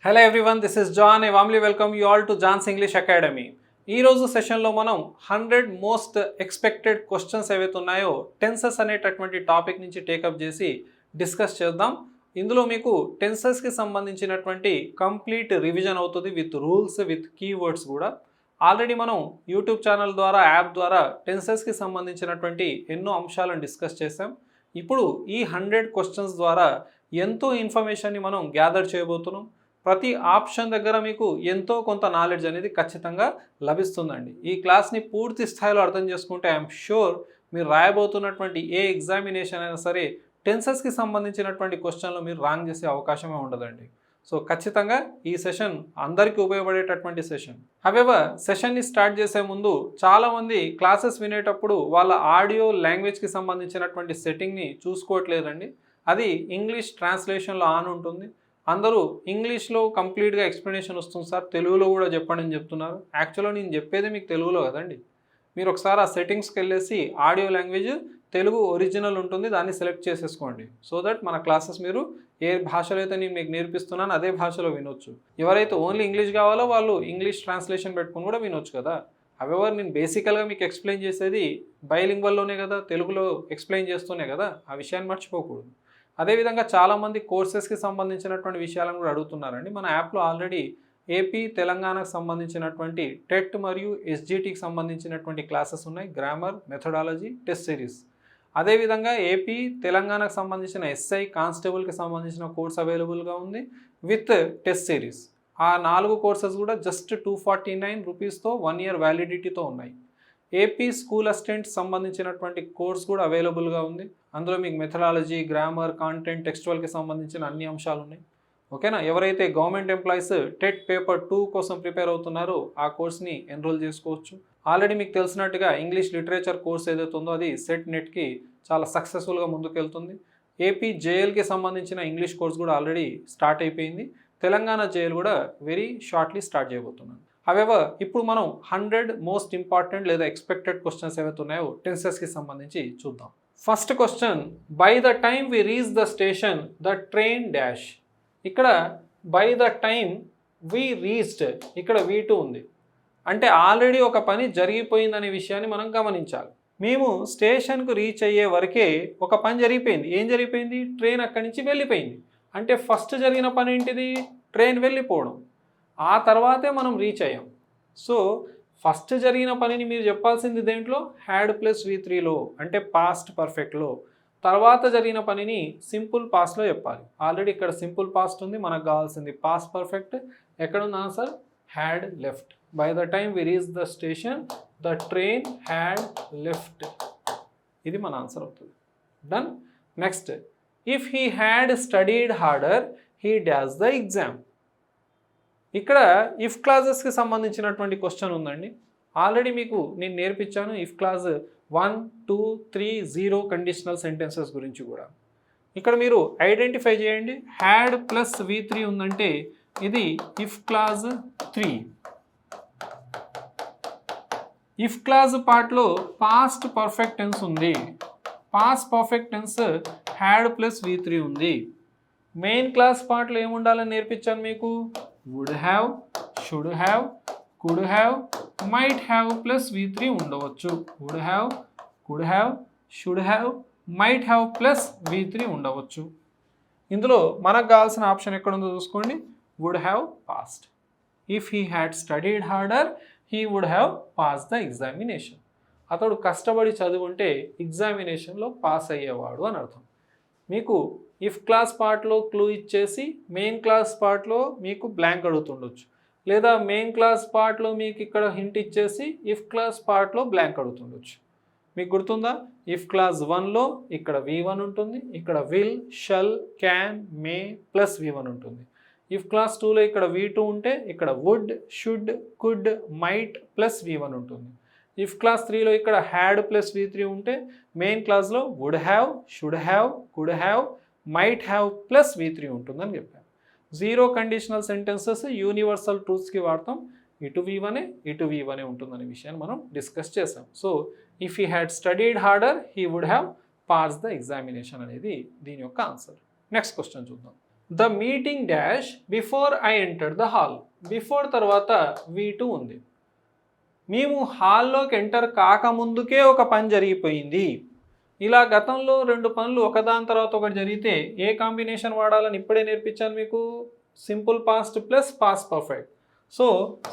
Hello everyone, this is John. I warmly welcome you all to John's English Academy. ఈ రోజు సెషన్లో మనం 100 most expected questions ఏవైతే ఉన్నాయో టెన్సెస్ అనేటటువంటి టాపిక్ నుంచి టేకప్ చేసి డిస్కస్ చేద్దాం. ఇందులో మీకు టెన్సెస్కి సంబంధించినటువంటి కంప్లీట్ రివిజన్ అవుతుంది విత్ రూల్స్ విత్ కీవర్డ్స్ కూడా. ఆల్రెడీ మనం యూట్యూబ్ ఛానల్ ద్వారా యాప్ ద్వారా టెన్సెస్కి సంబంధించినటువంటి ఎన్నో అంశాలను డిస్కస్ చేసాం. ఇప్పుడు ఈ 100 క్వశ్చన్స్ ద్వారా ఎంతో ఇన్ఫర్మేషన్ని మనం గ్యాదర్ చేయబోతున్నాం. ప్రతి ఆప్షన్ దగ్గర మీకు ఎంతో కొంత నాలెడ్జ్ అనేది ఖచ్చితంగా లభిస్తుందండి. ఈ క్లాస్ని పూర్తి స్థాయిలో అర్థం చేసుకుంటే ఐఎమ్ షూర్ మీరు రాయబోతున్నటువంటి ఏ ఎగ్జామినేషన్ అయినా సరే టెన్సెస్కి సంబంధించినటువంటి క్వశ్చన్లు మీరు రాంగ్ చేసే అవకాశమే ఉండదండి. సో ఖచ్చితంగా ఈ సెషన్ అందరికీ ఉపయోగపడేటటువంటి సెషన్. హవెవర్ సెషన్ని స్టార్ట్ చేసే ముందు చాలామంది క్లాసెస్ వినేటప్పుడు వాళ్ళ ఆడియో లాంగ్వేజ్కి సంబంధించినటువంటి సెట్టింగ్ని చూసుకోవట్లేదండి. అది ఇంగ్లీష్ ట్రాన్స్లేషన్లో ఆన్ ఉంటుంది. అందరూ ఇంగ్లీష్లో కంప్లీట్గా ఎక్స్ప్లెనేషన్ వస్తుంది సార్, తెలుగులో కూడా చెప్పండి అని చెప్తున్నారు. యాక్చువల్గా నేను చెప్పేది మీకు తెలుగులో కదండి. మీరు ఒకసారి ఆ సెట్టింగ్స్కి వెళ్ళేసి ఆడియో లాంగ్వేజ్ తెలుగు ఒరిజినల్ ఉంటుంది, దాన్ని సెలెక్ట్ చేసేసుకోండి. సో దట్ మన క్లాసెస్ మీరు ఏ భాషలో అయితే నేను మీకు నేర్పిస్తున్నాను అదే భాషలో వినొచ్చు. ఎవరైతే ఓన్లీ ఇంగ్లీష్ కావాలో వాళ్ళు ఇంగ్లీష్ ట్రాన్స్లేషన్ పెట్టుకుని కూడా వినొచ్చు కదా. హవెవర్ నేను బేసికల్గా మీకు ఎక్స్ప్లెయిన్ చేసేది బైలింగ్వల్లోనే కదా, తెలుగులో ఎక్స్ప్లెయిన్ చేస్తూనే కదా, ఆ విషయాన్ని మర్చిపోకూడదు. అదేవిధంగా చాలామంది కోర్సెస్కి సంబంధించినటువంటి విషయాలను కూడా అడుగుతున్నారండి. మన యాప్లో ఆల్రెడీ ఏపీ తెలంగాణకు సంబంధించినటువంటి టెట్ మరియు ఎస్జిటికి సంబంధించినటువంటి క్లాసెస్ ఉన్నాయి. Grammar, methodology, test series. అదేవిధంగా ఏపీ తెలంగాణకు సంబంధించిన ఎస్ఐ కానిస్టేబుల్కి సంబంధించిన కోర్స్ అవైలబుల్గా ఉంది విత్ టెస్ట్ సిరీస్. ఆ 4 కోర్సెస్ కూడా జస్ట్ 249 రూపీస్తో 1 ఇయర్ వ్యాలిడిటీతో ఉన్నాయి. ఏపీ స్కూల్ అసిస్టెంట్ సంబంధించినటువంటి కోర్స్ కూడా అవైలబుల్గా ఉంది. అందులో మీకు మెథడాలజీ, గ్రామర్, కాంటెంట్, టెక్స్చువల్కి సంబంధించిన అన్ని అంశాలు ఉన్నాయి. ఓకేనా. ఎవరైతే గవర్నమెంట్ ఎంప్లాయీస్ టెట్ పేపర్ 2 కోసం ప్రిపేర్ అవుతున్నారో ఆ కోర్స్ని ఎన్రోల్ చేసుకోవచ్చు. ఆల్రెడీ మీకు తెలిసినట్టుగా ఇంగ్లీష్ లిటరేచర్ కోర్స్ ఏదైతే ఉందో అది సెట్ నెట్కి చాలా సక్సెస్ఫుల్గా ముందుకెళ్తుంది. ఏపీ జేఎల్కి సంబంధించిన ఇంగ్లీష్ కోర్స్ కూడా ఆల్రెడీ స్టార్ట్ అయిపోయింది. తెలంగాణ జేఎల్ కూడా వెరీ షార్ట్లీ స్టార్ట్ చేయబోతున్నాను. హవెవర్ ఇప్పుడు మనం 100 మోస్ట్ ఇంపార్టెంట్ లేదా ఎక్స్పెక్టెడ్ క్వశ్చన్స్ ఏవైతే ఉన్నాయో టెన్సెస్కి సంబంధించి చూద్దాం. First question, by the time we reach the station the train dash. ఇక్కడ by the time we reached, ఇక్కడ V2 ఉంది అంటే ఆల్రెడీ ఒక పని జరిగిపోయిందనే విషయాన్ని మనం గమనించాలి. మేము స్టేషన్కు రీచ్ అయ్యే వరకే ఒక పని జరిగిపోయింది. ఏం జరిగిపోయింది? ట్రైన్ అక్కడి నుంచి వెళ్ళిపోయింది. అంటే ఫస్ట్ జరిగిన పని ఏంటిది? ట్రైన్ వెళ్ళిపోవడం. ఆ తర్వాతే మనం రీచ్ అయ్యాం. సో ఫస్ట్ జరిగిన పనిని మీరు చెప్పాల్సింది దేంట్లో? హ్యాడ్ ప్లస్ V3లో, అంటే పాస్ట్ పర్ఫెక్ట్లో. తర్వాత జరిగిన పనిని సింపుల్ పాస్ట్లో చెప్పాలి. ఆల్రెడీ ఇక్కడ సింపుల్ పాస్ట్ ఉంది, మనకు కావాల్సింది పాస్ట్ పర్ఫెక్ట్. ఎక్కడుంది answer? Had left. By the time we reach the station the train had left. ఇది మన ఆన్సర్ అవుతుంది. Done. Next, if he had studied harder he dash the exam. ఇక్కడ if క్లాజెస్కి సంబంధించినటువంటి క్వశ్చన్ ఉందండి. ఆల్రెడీ మీకు నేను నేర్పించాను ఇఫ్ క్లాజ్ 1, 2, 3, 0 కండిషనల్ సెంటెన్సెస్ గురించి కూడా. ఇక్కడ మీరు ఐడెంటిఫై చేయండి. హ్యాడ్ ప్లస్ V3 ఉందంటే ఇది ఇఫ్ క్లాజ్ 3. ఇఫ్ క్లాజ్ పార్ట్లో పాస్ట్ పర్ఫెక్ట్ టెన్స్ ఉంది. Past perfect tense had plus V3 ఉంది. మెయిన్ క్లాస్ పార్ట్లో ఏముండాలని నేర్పించాను మీకు? Would have, should have, could have, might have plus V3 ఉండవచ్చు. Would have, could have, should have, might have plus V3 ఉండవచ్చు. ఇందులో మనకు కావాల్సిన ఆప్షన్ ఎక్కడుందో చూసుకోండి. Would have passed. If he had studied harder he would have pass the examination. అతడు కష్టపడి చదువుంటే ఎగ్జామినేషన్లో పాస్ అయ్యేవాడు అని అర్థం. మీకు ఇఫ్ క్లాస్ పార్ట్లో క్లూ ఇచ్చేసి మెయిన్ క్లాస్ పార్ట్లో మీకు బ్లాంక్ అడుగుతుండొచ్చు, లేదా మెయిన్ క్లాస్ పార్ట్లో మీకు ఇక్కడ హింట్ ఇచ్చేసి ఇఫ్ క్లాస్ పార్ట్లో బ్లాంక్ అడుగుతుండొచ్చు. మీకు గుర్తుందా? ఇఫ్ క్లాస్ 1లో ఇక్కడ V1 ఉంటుంది, ఇక్కడ will, shall, can, may plus V1 ఉంటుంది. ఇఫ్ క్లాస్ 2లో ఇక్కడ V2 ఉంటే ఇక్కడ would, should, could, might plus V1 ఉంటుంది. ఇఫ్ క్లాస్ 3లో ఇక్కడ హ్యాడ్ ప్లస్ V3 ఉంటే మెయిన్ క్లాస్లో would have, should have, could have, might have plus V3 ఉంటుందని చెప్పాను. 0 కండిషనల్ సెంటెన్సెస్ యూనివర్సల్ ట్రూత్స్కి వాడతాం. ఇటు V1 ఉంటుందనే విషయాన్ని మనం డిస్కస్ చేసాం. So if he had studied harder he would have pass the examination అనేది దీని యొక్క ఆన్సర్. నెక్స్ట్ క్వశ్చన్ చూద్దాం. The meeting dash before I enter the hall. Before తర్వాత V2 ఉంది. మేము హాల్లోకి ఎంటర్ కాకముందుకే ఒక పని జరిగిపోయింది. ఇలా గతంలో 2 పనులు ఒకదాని తర్వాత ఒకటి జరిగితే ఏ కాంబినేషన్ వాడాలని ఇప్పుడే నేర్పించాను మీకు. Simple past plus past perfect. So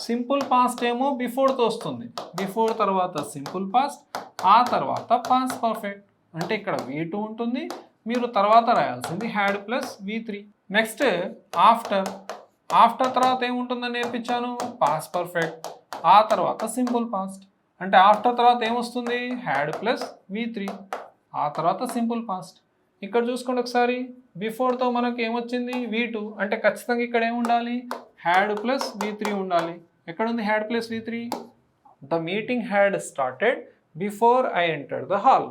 simple past ఏమో బిఫోర్తో వస్తుంది. బిఫోర్ తర్వాత సింపుల్ పాస్ట్, ఆ తర్వాత పాస్ట్ పర్ఫెక్ట్. అంటే ఇక్కడ V2 ఉంటుంది, మీరు తర్వాత రాయాల్సింది had plus V3. Next after. After తర్వాత ఏముంటుందని నేర్పించాను, పాస్ట్ పర్ఫెక్ట్, ఆ తర్వాత సింపుల్ పాస్ట్. అంటే ఆఫ్టర్ తర్వాత ఏమొస్తుంది, హ్యాడ్ ప్లస్ V3, ఆ తర్వాత సింపుల్ పాస్ట్. ఇక్కడ చూసుకోండి ఒకసారి, బిఫోర్తో మనకి ఏమొచ్చింది V2, అంటే ఖచ్చితంగా ఇక్కడ ఏముండాలి, హ్యాడ్ ప్లస్ V3 ఉండాలి. ఎక్కడుంది had plus V3? The meeting had started before I enter the hall.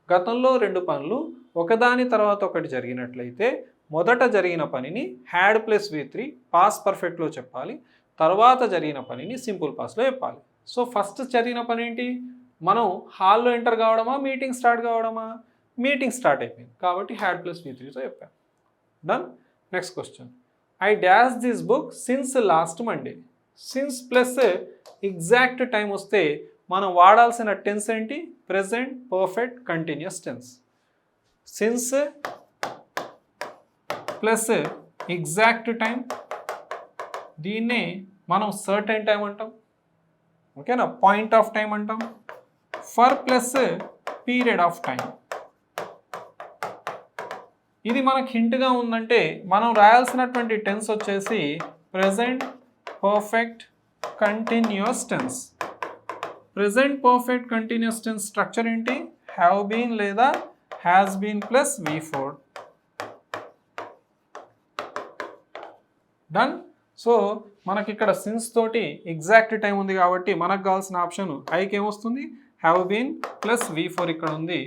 గతంలో 2 పనులు ఒకదాని తర్వాత ఒకటి జరిగినట్లయితే మొదట జరిగిన పనిని హ్యాడ్ ప్లస్ V3 పాస్ట్ పర్ఫెక్ట్లో చెప్పాలి, తర్వాత జరిగిన పనిని సింపుల్ పాస్ట్లో చెప్పాలి. సో ఫస్ట్ జరిగిన పని ఏంటి, మనం హాల్లో ఎంటర్ కావడమా, మీటింగ్ స్టార్ట్ కావడమా? మీటింగ్ స్టార్ట్ అయిపోయింది కాబట్టి హ్యాడ్ ప్లస్ V3తో చెప్పాను. Done. Next question, I dash this book since last Monday. Since plus exact time వస్తే మనం వాడాల్సిన టెన్స్ ఏంటి, present perfect continuous tense. Since plus exact time, దీన్నే మనం సర్టెన్ టైం అంటాం, ఓకేనా, పాయింట్ ఆఫ్ టైం అంటాం. For plus period of time. ఇది మనకు హింట్గా ఉందంటే మనం రాయాల్సినటువంటి టెన్స్ వచ్చేసి present perfect continuous tense. Present perfect continuous tense structure ఏంటి, హ్యావ్ బీన్ లేదా has been plus V4. Done. So మనకి ఇక్కడ సిన్స్ తోటి ఎగ్జాక్ట్ టైం ఉంది కాబట్టి మనకు కావాల్సిన ఆప్షన్ ఐకి ఏమొస్తుంది, హ్యావ్ బీన్ ప్లస్ V4 ఇక్కడ ఉంది.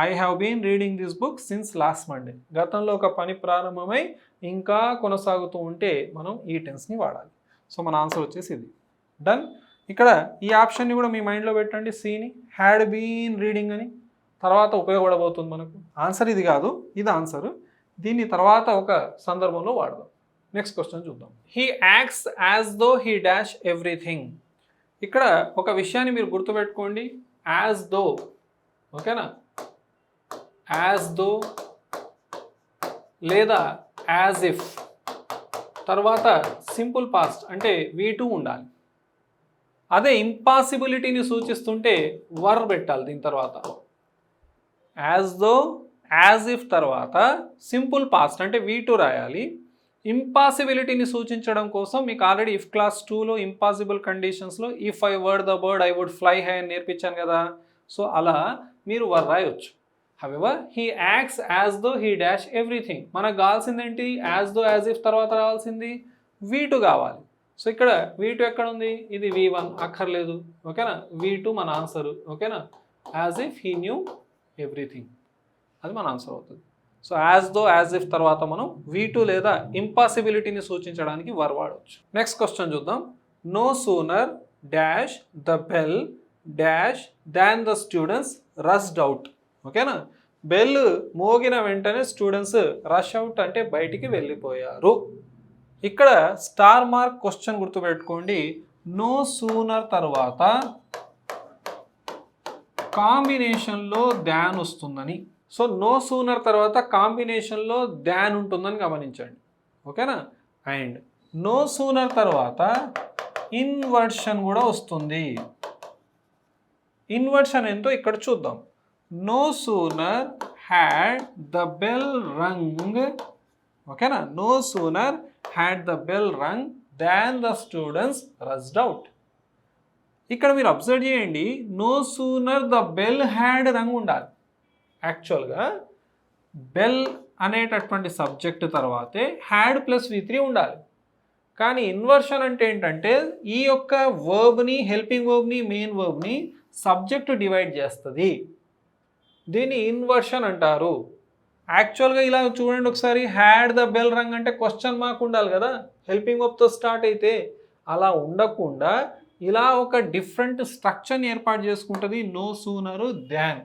I have been reading this book since last Monday. గతంలో ఒక పని ప్రారంభమై ఇంకా కొనసాగుతూ ఉంటే మనం ఈ టెన్స్ని వాడాలి. సో మన ఆన్సర్ వచ్చేసి ఇది. డన్. ఇక్కడ ఈ ఆప్షన్ని కూడా మీ మైండ్లో పెట్టండి, సిని హ్యాడ్ బీన్ రీడింగ్ అని. తర్వాత ఉపయోగపడబోతుంది మనకు. ఆన్సర్ ఇది కాదు, ఇది ఆన్సర్. దీన్ని తర్వాత ఒక సందర్భంలో వాడదాం. నెక్స్ట్ క్వశ్చన్ చూద్దాం. He acts as though he dash everything. ఇక్కడ ఒక విషయాన్ని మీరు గుర్తుపెట్టుకోండి, యాజ్ దో, ఓకేనా, యాజ్ దో లేదా యాజ్ ఇఫ్, తర్వాత సింపుల్ పాస్ట్ అంటే V2 ఉండాలి. అదే ఇంపాసిబిలిటీని సూచిస్తుంటే వర్ పెట్టాలి దీని తర్వాత. యాజ్ దో, యాజ్ ఇఫ్ తర్వాత సింపుల్ పాస్ట్ అంటే V2 రాయాలి. ఇంపాసిబిలిటీని సూచించడం కోసం మీకు ఆల్రెడీ ఇఫ్ క్లాస్ 2లో ఇంపాసిబుల్ కండిషన్స్లో if I were the bird I would fly high అని నేర్పించాను కదా. సో అలా మీరు వర్ రాయొచ్చు. However he acts as though he dash everything. మనకు కావాల్సింది ఏంటి, యాజ్ దో యాజ్ ఇఫ్ తర్వాత రావాల్సింది V2 కావాలి. సో ఇక్కడ V2 ఎక్కడ ఉంది, ఇది V1 అక్కర్లేదు, ఓకేనా. V2 మన ఆన్సర్, ఓకేనా. As if he knew everything, అది మన ఆన్సర్ అవుతుంది. So as though as if తర్వాత మనం V2 లేదా ఇంపాసిబిలిటీని సూచించడానికి వర్ వాడవచ్చు. నెక్స్ట్ క్వశ్చన్ చూద్దాం. No sooner dash the bell dash than the students rushed out. ఓకేనా. బెల్ మోగిన వెంటనే స్టూడెంట్స్ రష్ అవుట్ అంటే బయటికి వెళ్ళిపోయారు. ఇక్కడ స్టార్ మార్క్ క్వశ్చన్ గుర్తుపెట్టుకోండి. నో సూనర్ తర్వాత కాంబినేషన్లో దాన్ వస్తుందని. సో నో సూనర్ తర్వాత కాంబినేషన్లో దాన్ ఉంటుందని గమనించండి, ఓకేనా. అండ్ నో సూనర్ తర్వాత ఇన్వర్షన్ కూడా వస్తుంది. ఇన్వర్షన్ ఏంటో ఇక్కడ చూద్దాం. No sooner had the bell rung, ఓకేనా. No sooner had the bell rung than the students rushed out. ఇక్కడ మీరు అబ్జర్వ్ చేయండి, no sooner the bell had rung ఉండాలి. యాక్చువల్గా బెల్ అనేటటువంటి సబ్జెక్ట్ తర్వాతే హ్యాడ్ ప్లస్ V3 ఉండాలి. కానీ ఇన్వర్షన్ అంటే ఏంటంటే ఈ యొక్క వర్బ్ని, హెల్పింగ్ వర్బ్ని, మెయిన్ వర్బ్ని సబ్జెక్ట్ డివైడ్ చేస్తుంది. దీన్ని ఇన్వర్షన్ అంటారు. యాక్చువల్గా ఇలా చూడండి ఒకసారి, హ్యాడ్ ద బెల్ రంగ్ అంటే క్వశ్చన్ మార్క్ ఉండాలి కదా హెల్పింగ్ వర్బ్తో స్టార్ట్ అయితే. అలా ఉండకుండా ఇలా ఒక డిఫరెంట్ స్ట్రక్చర్ని ఏర్పాటు చేసుకుంటుంది నో సూనరు దాన్.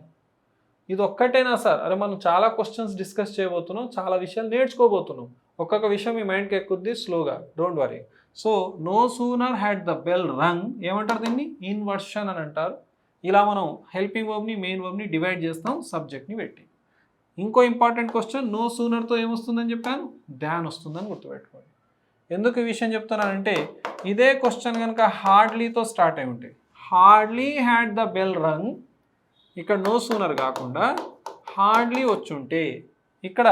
ఇది ఒక్కటేనా సార్? అరే మనం చాలా క్వశ్చన్స్ డిస్కస్ చేయబోతున్నాం, చాలా విషయాలు నేర్చుకోబోతున్నాం. ఒక్కొక్క విషయం మీ మైండ్కి ఎక్కుద్ది స్లోగా, don't worry. So no sooner had the bell rung ఏమంటారు దీన్ని? ఇన్వర్షన్ అని అంటారు. ఇలా మనం హెల్పింగ్ వర్బ్ని మెయిన్ వర్బ్ని డివైడ్ చేస్తాం సబ్జెక్ట్ని పెట్టి. ఇంకో ఇంపార్టెంట్ క్వశ్చన్, నో సూనర్తో ఏమొస్తుందని చెప్పాను? దాన్ వస్తుందని గుర్తుపెట్టుకోండి. ఎందుకు ఈ విషయం చెప్తున్నానంటే ఇదే క్వశ్చన్ కనుక హార్డ్లీతో స్టార్ట్ అయి ఉంటాయి. హార్డ్లీ హ్యాడ్ ద బెల్ రంగ్, ఇక్కడ నో సూనర్ కాకుండా హార్డ్లీ వచ్చుంటే ఇక్కడ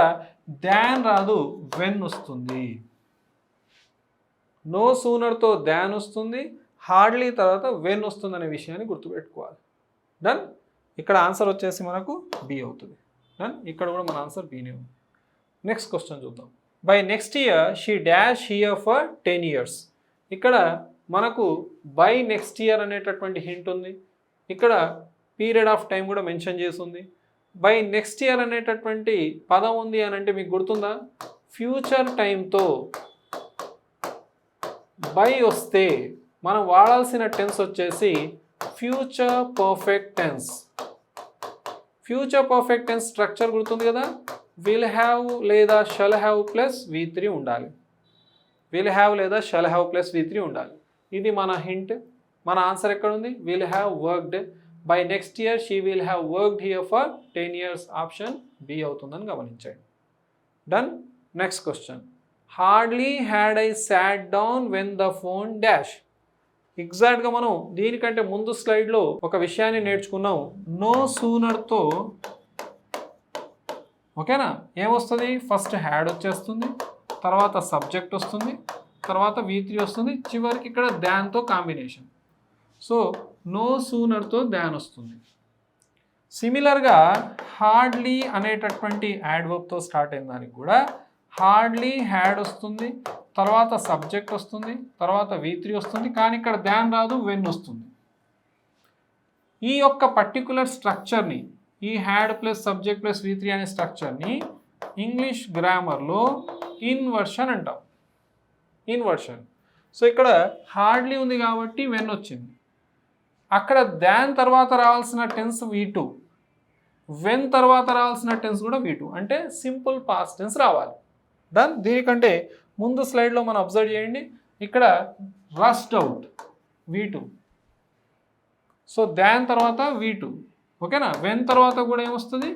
దాన్ రాదు, వెన్ వస్తుంది. నో సూనర్తో దాన్ వస్తుంది, హార్డ్లీ తర్వాత వెన్ వస్తుంది అనే విషయాన్ని గుర్తుపెట్టుకోవాలి. డన్. ఇక్కడ ఆన్సర్ వచ్చేసి మనకు బి అవుతుంది. డన్. ఇక్కడ కూడా మన ఆన్సర్ బీనే ఉంది. నెక్స్ట్ క్వశ్చన్ చూద్దాం. By next year she dash here for 10 years. ఇక్కడ మనకు బై నెక్స్ట్ ఇయర్ అనేటటువంటి హింట్ ఉంది. ఇక్కడ పీరియడ్ ఆఫ్ టైం కూడా మెన్షన్ చేసి ఉంది. బై నెక్స్ట్ ఇయర్ అనేటటువంటి పదం ఉంది అని అంటే మీకు గుర్తుందా? ఫ్యూచర్ టైంతో బై వస్తే మనం వాడాల్సిన టెన్స్ వచ్చేసి future perfect tense. Future perfect tense structure గుర్తుంది కదా? విల్ హ్యావ్ లేదా షల్ హ్యావ్ ప్లస్ V3 ఉండాలి. విల్ హ్యావ్ లేదా షల్ హ్యావ్ ప్లస్ V3 ఉండాలి. ఇది మన హింట్. మన ఆన్సర్ ఎక్కడ ఉంది? Will have worked. By next year she will have worked here for 10 years. Option B అవుతుందని గమనించండి. Done. Next question. Hardly had I sat down when the phone dash. ఎగ్జాక్ట్గా మనం దీనికంటే ముందు స్లైడ్లో ఒక విషయాన్ని నేర్చుకున్నాం. నో సూనర్తో ఓకేనా ఏమొస్తుంది? ఫస్ట్ హ్యాడ్ వచ్చేస్తుంది, తర్వాత సబ్జెక్ట్ వస్తుంది, తర్వాత V3 వస్తుంది, చివరికి ఇక్కడ దాన్తో కాంబినేషన్. సో నో సూనర్తో దాన్ వస్తుంది. సిమిలర్గా హార్డ్లీ అనేటటువంటి యాడ్వర్బ్తో స్టార్ట్ అయిన దానికి కూడా హార్డ్లీ హ్యాడ్ వస్తుంది, తర్వాత సబ్జెక్ట్ వస్తుంది, తర్వాత V3 వస్తుంది, కానీ ఇక్కడ దాన్ రాదు, వెన్ వస్తుంది. ఈ యొక్క పర్టికులర్ స్ట్రక్చర్ని, ఈ had plus subject plus V3 అనే స్ట్రక్చర్ని ఇంగ్లీష్ గ్రామర్లో ఇన్వర్షన్ అంటాం. ఇన్వర్షన్. సో ఇక్కడ హార్డ్లీ ఉంది కాబట్టి వెన్ వచ్చింది. అక్కడ దాన్ తర్వాత రావాల్సిన టెన్స్ V2, వెన్ తర్వాత రావాల్సిన టెన్స్ కూడా V2, అంటే సింపుల్ పాస్ట్ టెన్స్ రావాలి. డన్. దీనికంటే ముందు స్లైడ్లో మనం అబ్జర్వ్ చేయండి, ఇక్కడ రష్డ్ అవుట్ V2, సో దాన్ తర్వాత V2 ఓకేనా. వెన్ తర్వాత కూడా ఏమొస్తుంది?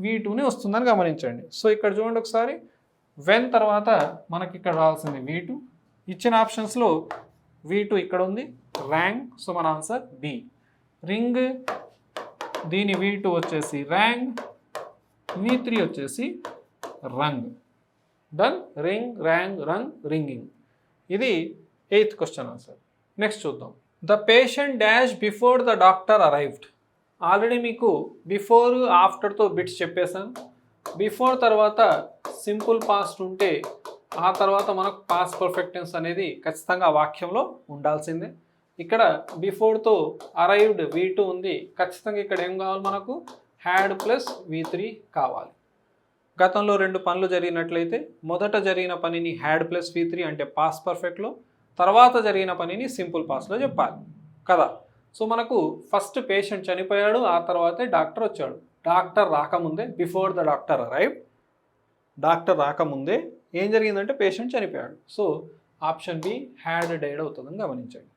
V2ని వస్తుందని గమనించండి. సో ఇక్కడ చూడండి ఒకసారి, వెన్ తర్వాత మనకి ఇక్కడ రావాల్సింది V2. ఇచ్చిన ఆప్షన్స్లో V2 ఇక్కడ ఉంది, ర్యాంగ్, సో మన ఆన్సర్ బి. రింగ్, దీని V2 వచ్చేసి ర్యాంగ్, V3 వచ్చేసి రంగ్. డన్. రింగ్, ర్యాంగ్, రంగ్, రింగింగ్. ఇది 8th క్వశ్చన్ ఆన్సర్. నెక్స్ట్ చూద్దాం. The patient dash before the doctor arrived. Already మీకు బిఫోర్ ఆఫ్టర్తో బిట్స్ చెప్పేశాను. బిఫోర్ తర్వాత సింపుల్ పాస్ట్ ఉంటే ఆ తర్వాత మనకు పాస్ట్ పర్ఫెక్ట్ టెన్స్ అనేది ఖచ్చితంగా వాక్యంలో ఉండాల్సిందే. ఇక్కడ బిఫోర్తో అరైవ్డ్ V2 ఉంది, ఖచ్చితంగా ఇక్కడ ఏం కావాలి మనకు? హ్యాడ్ ప్లస్ V3 కావాలి. గతంలో 2 పనులు జరిగినట్లయితే మొదట జరిగిన పనిని హ్యాడ్ ప్లస్ V3 అంటే పాస్ట్ పర్ఫెక్ట్లో, తర్వాత జరిగిన పనిని సింపుల్ పాస్ట్లో చెప్పాలి కదా. సో మనకు ఫస్ట్ పేషెంట్ చనిపోయాడు, ఆ తర్వాతే డాక్టర్ వచ్చాడు. డాక్టర్ రాకముందే, before the doctor arrived, doctor రాకముందే ఏం జరిగిందంటే పేషెంట్ చనిపోయాడు. So option B had died అవుతుందని గమనించండి.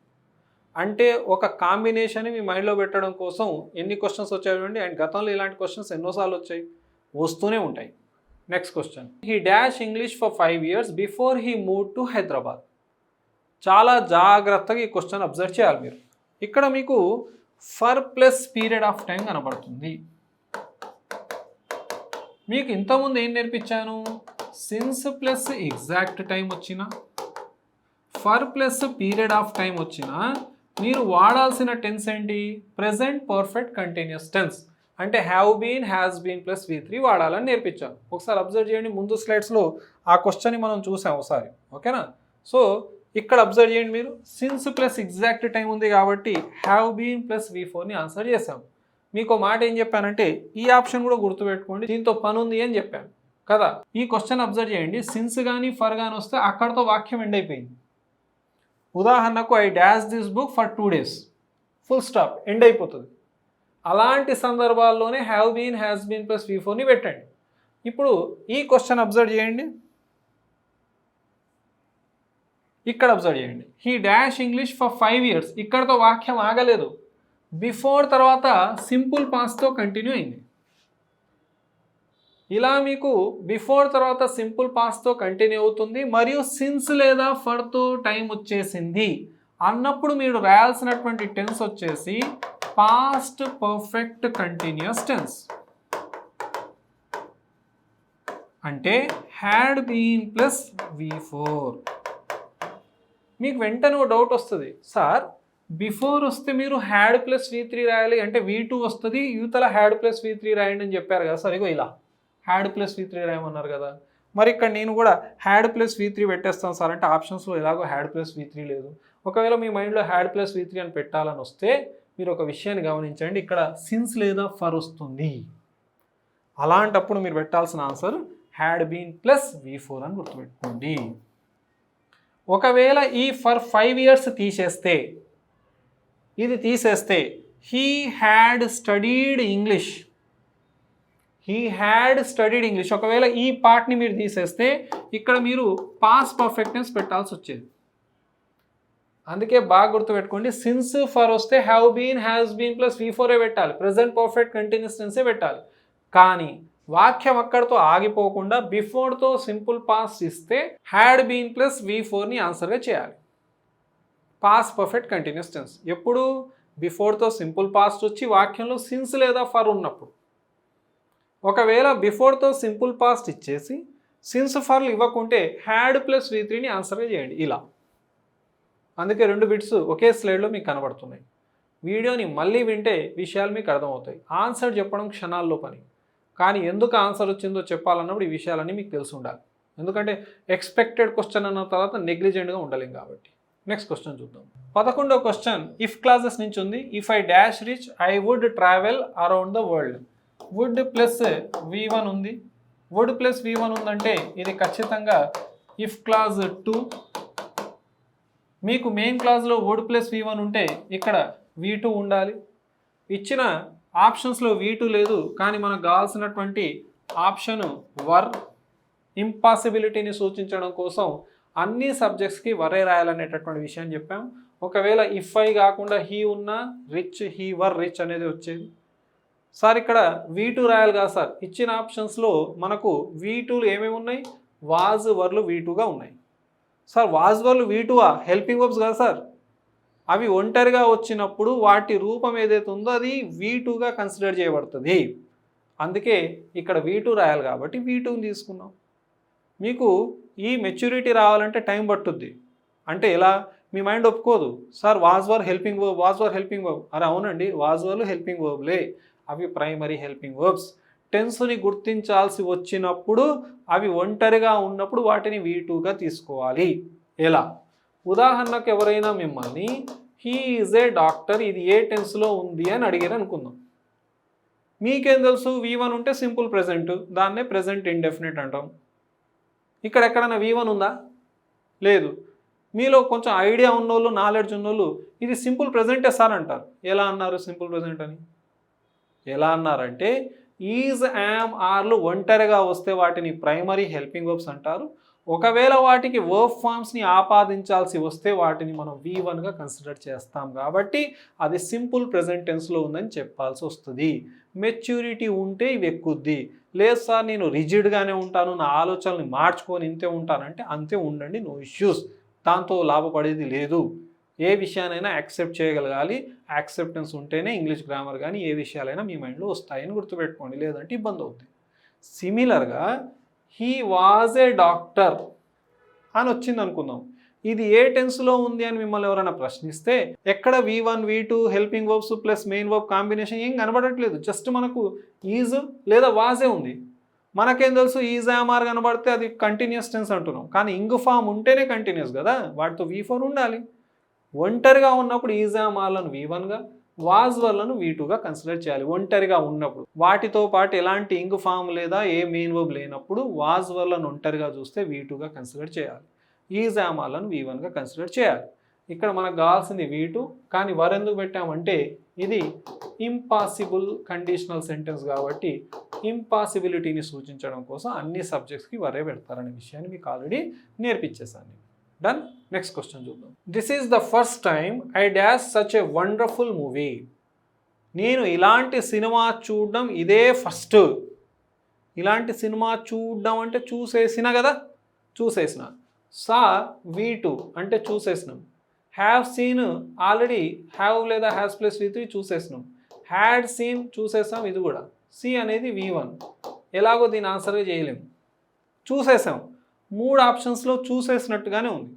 అంటే ఒక కాంబినేషన్ మీ మైండ్లో పెట్టడం కోసం ఎన్ని క్వశ్చన్స్ వచ్చాయి చూడండి. అండ్ గతంలో ఇలాంటి క్వశ్చన్స్ ఎన్నోసార్లు వచ్చాయి, వస్తూనే ఉంటాయి. Next question. He dash English for 5 years before he move to Hyderabad. చాలా జాగ్రత్తగా ఈ క్వశ్చన్ అబ్జర్వ్ చేయాలి మీరు. ఇక్కడ మీకు for plus period of time కనబడుతుంది. మీకు ఇంతకుముందు ఏం నేర్పించాను? సిన్స్ ప్లస్ ఎగ్జాక్ట్ టైం వచ్చిన, for plus period of time వచ్చిన మీరు వాడాల్సిన టెన్స్ ఏంటి? Present perfect continuous tense. అంటే have been, has been plus V3 వాడాలని నేర్పించాను. ఒకసారి అబ్జర్వ్ చేయండి, ముందు స్లైడ్స్లో ఆ క్వశ్చన్ని మనం చూసాం ఒకసారి, ఓకేనా. సో ఇక్కడ అబ్జర్వ్ చేయండి మీరు, సిన్స్ ప్లస్ ఎగ్జాక్ట్ టైం ఉంది కాబట్టి హ్యావ్ బీన్ ప్లస్ V4ని ఆన్సర్ చేసాం. మీకు మాట ఏం చెప్పానంటే ఈ ఆప్షన్ కూడా గుర్తుపెట్టుకోండి, దీంతో పని ఉంది అని చెప్పాను కదా. ఈ క్వశ్చన్ అబ్జర్వ్ చేయండి, సిన్స్ కానీ ఫర్ కానీ వస్తే అక్కడతో వాక్యం ఎండ్ అయిపోయింది. ఉదాహరణకు I dash this book for 2 days, full stop, end అయిపోతుంది. అలాంటి సందర్భాల్లోనే have been, has been plus V4ని పెట్టండి. ఇప్పుడు ఈ క్వశ్చన్ అబ్జర్వ్ చేయండి, ఇక్కడ అబ్జర్వ్ చేయండి. He dash English for 5 years. ఇక్కడతో వాక్యం ఆగలేదు. బిఫోర్ తర్వాత సింపుల్ పాస్ట్తో కంటిన్యూ అయింది. ఇలా మీకు బిఫోర్ తర్వాత సింపుల్ పాస్ట్తో కంటిన్యూ అవుతుంది మరియు సిన్స్ లేదా ఫర్తో టైం వచ్చేసింది అన్నప్పుడు మీరు రాయాల్సినటువంటి టెన్స్ వచ్చేసి పాస్ట్ పర్ఫెక్ట్ కంటిన్యూస్ టెన్స్. అంటే హ్యాడ్ బీన్ ప్లస్ V4. మీకు వెంటనే ఒక డౌట్ వస్తుంది, సార్ బిఫోర్ వస్తే మీరు హ్యాడ్ ప్లస్ V3 రాయాలి అంటే V2 వస్తుంది, యూతల హ్యాడ్ ప్లస్ V3 రాయండి అని చెప్పారు కదా సార్. ఇగో ఇలా హ్యాడ్ ప్లస్ V3 రాయమన్నారు కదా. మరి ఇక్కడ నేను కూడా హ్యాడ్ ప్లస్ V3 పెట్టేస్తాను సార్ అంటే ఆప్షన్స్లో ఎలాగో హ్యాడ్ ప్లస్ V3 లేదు. ఒకవేళ మీ మైండ్లో హ్యాడ్ ప్లస్ V3 అని పెట్టాలని వస్తే మీరు ఒక విషయాన్ని గమనించండి, ఇక్కడ సిన్స్ లేదా ఫర్ వస్తుంది. అలాంటప్పుడు మీరు పెట్టాల్సిన answer had been plus V4 అని గుర్తుపెట్టుకోండి. ఒకవేళ ఈ ఫర్ 5 years తీసేస్తే, ఇది తీసేస్తే he had studied English. He had studied English. ఒకవేళ ఈ పార్ట్ని మీరు తీసేస్తే ఇక్కడ మీరు పాస్ట్ పర్ఫెక్ట్నెస్ పెట్టాల్సి వచ్చేది. అందుకే బాగా గుర్తుపెట్టుకోండి, సిన్స్ ఫర్ వస్తే have been, has been plus V4 పెట్టాలి, ప్రెజెంట్ పర్ఫెక్ట్ కంటిన్యూస్ టెన్సే పెట్టాలి. కానీ వాక్యం అక్కడితో ఆగిపోకుండా బిఫోర్తో సింపుల్ పాస్ట్ ఇస్తే హ్యాడ్ బీన్ ప్లస్ V4ని ఆన్సర్గా చేయాలి. పాస్ట్ పర్ఫెక్ట్ కంటిన్యూస్ టెన్స్ ఎప్పుడు? బిఫోర్తో సింపుల్ పాస్ట్ వచ్చి వాక్యంలో సిన్స్ లేదా ఫర్ ఉన్నప్పుడు. ఒకవేళ బిఫోర్తో సింపుల్ పాస్ట్ ఇచ్చేసి సిన్స్ ఫర్లు ఇవ్వకుంటే హ్యాడ్ ప్లస్ V3ని ఆన్సర్గా చేయండి ఇలా. అందుకే 2 బిట్స్ ఒకే స్లైడ్లో మీకు కనబడుతున్నాయి. వీడియోని మళ్ళీ వింటే విషయాలు మీకు అర్థమవుతాయి. ఆన్సర్ చెప్పడం క్షణాల్లో పని, కానీ ఎందుకు ఆన్సర్ వచ్చిందో చెప్పాలన్నప్పుడు ఈ విషయాలన్నీ మీకు తెలిసి ఉండాలి. ఎందుకంటే ఎక్స్పెక్టెడ్ క్వశ్చన్ అన్న తర్వాత నెగ్లిజెంట్గా ఉండలేం కాబట్టి. నెక్స్ట్ క్వశ్చన్ చూద్దాం. 11వ క్వశ్చన్ ఇఫ్ క్లాజెస్ నుంచి ఉంది. If I dash rich I would travel around the world. Would plus V1 ఉంది. వుడ్ ప్లస్ V1 ఉందంటే ఇది ఖచ్చితంగా ఇఫ్ క్లాజ్ 2. మీకు మెయిన్ క్లాజ్లో వుడ్ ప్లస్ V1 ఉంటే ఇక్కడ V2 ఉండాలి. ఇచ్చిన ఆప్షన్స్లో V2 లేదు, కానీ మనకు కావాల్సినటువంటి ఆప్షన్ వర్. ఇంపాసిబిలిటీని సూచించడం కోసం అన్ని సబ్జెక్ట్స్కి వరే రాయాలనేటటువంటి విషయాన్ని చెప్పాం. ఒకవేళ ఇఫ్ ఐ కాకుండా హీ ఉన్నా రిచ్, హీ వర్ రిచ్ అనేది వచ్చేది. సార్ ఇక్కడ V2 రాయాలి కదా సార్. ఇచ్చిన ఆప్షన్స్లో మనకు V2లు ఏమేమి ఉన్నాయి? వాజ్ వర్లు V2గా ఉన్నాయి. సార్ వాజ్ వర్లు V2ఆ? హెల్పింగ్ వర్బ్స్ కదా సార్. అవి ఒంటరిగా వచ్చినప్పుడు వాటి రూపం ఏదైతే ఉందో అది V2గా కన్సిడర్ చేయబడుతుంది. అందుకే ఇక్కడ V2 రాయాలి కాబట్టి V2ని తీసుకున్నాం. మీకు ఈ మెచ్యూరిటీ రావాలంటే టైం పట్టుద్ది. అంటే ఎలా? మీ మైండ్ ఒప్పుకోదు, sir was were helping verb, was were helping verb. అరే అవునండి, వాజ్ వర్లు హెల్పింగ్ వర్బ్లే, అవి ప్రైమరీ హెల్పింగ్ వర్బ్స్. టెన్స్ని గుర్తించాల్సి వచ్చినప్పుడు అవి ఒంటరిగా ఉన్నప్పుడు వాటిని V2గా తీసుకోవాలి. ఎలా? ఉదాహరణకు ఎవరైనా మిమ్మల్ని హీ ఈజ్ ఏ డాక్టర్, ఇది ఏ టెన్స్లో ఉంది అని అడిగారు అనుకుందాం. మీకేం తెలుసు? V1 ఉంటే సింపుల్ ప్రెజెంట్, దాన్నే ప్రెజెంట్ ఇండెఫినిట్ అంటాం. ఇక్కడ ఎక్కడైనా V1 ఉందా? లేదు. మీలో కొంచెం ఐడియా ఉన్నోళ్ళు, నాలెడ్జ్ ఉన్నోళ్ళు ఇది సింపుల్ ప్రెజెంటే సార్ అంటారు. ఎలా అన్నారు సింపుల్ ప్రెజెంట్ అని? ఎలా అన్నారంటే ఈజ్, యామ్, ఆర్లు ఒంటరిగా వస్తే వాటిని ప్రైమరీ హెల్పింగ్ వర్బ్స్ అంటారు. ఒకవేళ వాటికి వర్బ్ ఫామ్స్ని ఆపాదించాల్సి వస్తే వాటిని మనం V1గా కన్సిడర్ చేస్తాం. కాబట్టి అది సింపుల్ ప్రెజెంట్ టెన్స్లో ఉందని చెప్పాల్సి వస్తుంది. మెచ్యూరిటీ ఉంటే ఇవి ఎక్కుద్ది. లేదు సార్ నేను రిజిడ్గానే ఉంటాను, నా ఆలోచనల్ని మార్చుకొని ఇంతే ఉంటానంటే అంతే ఉండండి, నో ఇష్యూస్. దాంతో లాభపడేది లేదు. ఏ విషయానైనా యాక్సెప్ట్ చేయగలగాలి. యాక్సెప్టెన్స్ ఉంటేనే ఇంగ్లీష్ గ్రామర్ కానీ ఏ విషయాలైనా మీ మైండ్లో వస్తాయని గుర్తుపెట్టుకోండి, లేదంటే ఇబ్బంది అవుతుంది. సిమిలర్గా హీ వాజ్ ఏ డాక్టర్ అని వచ్చింది అనుకుందాం. ఇది ఏ టెన్స్లో ఉంది అని మిమ్మల్ని ఎవరైనా ప్రశ్నిస్తే ఎక్కడ V1 V2 helping verbs plus main verb combination ఏం కనబడట్లేదు. జస్ట్ మనకు ఈజ్ లేదా వాజే ఉంది. మనకేం తెలుసు? ఈజ్, యామ్, ఆర్ కనబడితే అది కంటిన్యూస్ టెన్స్ అంటున్నాం. కానీ ఇంగ్ ఫామ్ ఉంటేనే కంటిన్యూస్ కదా, వాటితో V4 ఉండాలి. ఒంటరిగా ఉన్నప్పుడు ఈజ్, యామ్, ఆర్లను V1గా, వాజ్ వర్లను V2గా కన్సిడర్ చేయాలి. ఒంటరిగా ఉన్నప్పుడు వాటితో పాటు ఎలాంటి ఇంగ్ ఫామ్ లేదా ఏ మెయిన్ వర్బ్ లేనప్పుడు వాజ్ వర్లను ఒంటరిగా చూస్తే V2గా కన్సిడర్ చేయాలి. ఈజ్, యామ్, ఆర్లను V1గా కన్సిడర్ చేయాలి. ఇక్కడ మనకు కావాల్సింది V2, కానీ వర్ ఎందుకు పెట్టామంటే ఇది ఇంపాసిబుల్ కండిషనల్ సెంటెన్స్ కాబట్టి ఇంపాసిబిలిటీని సూచించడం కోసం అన్ని సబ్జెక్ట్స్కి వరే పెడతారనే విషయాన్ని మీకు ఆల్రెడీ నేర్పించేసాను. డన్. నెక్స్ట్ క్వశ్చన్ చూద్దాం. This is the first time I dash such a wonderful movie. నేను ఇలాంటి సినిమా చూడడం ఇదే ఫస్ట్. ఇలాంటి సినిమా చూడడం అంటే చూసేసిన కదా, చూసేసిన. సా V2 అంటే చూసేసినాం. హ్యావ్ సీన్ ఆల్రెడీ హ్యావ్ లేదా హ్యాస్ ప్లస్ V3 చూసేసినాం. హ్యాడ్ సీన్ చూసేసాం, ఇది కూడా. సి అనేది V1. ఎలాగో దీని ఆన్సర్గా చేయలేము, చూసేసాం. 3 ఆప్షన్స్లో చూసేసినట్టుగానే ఉంది.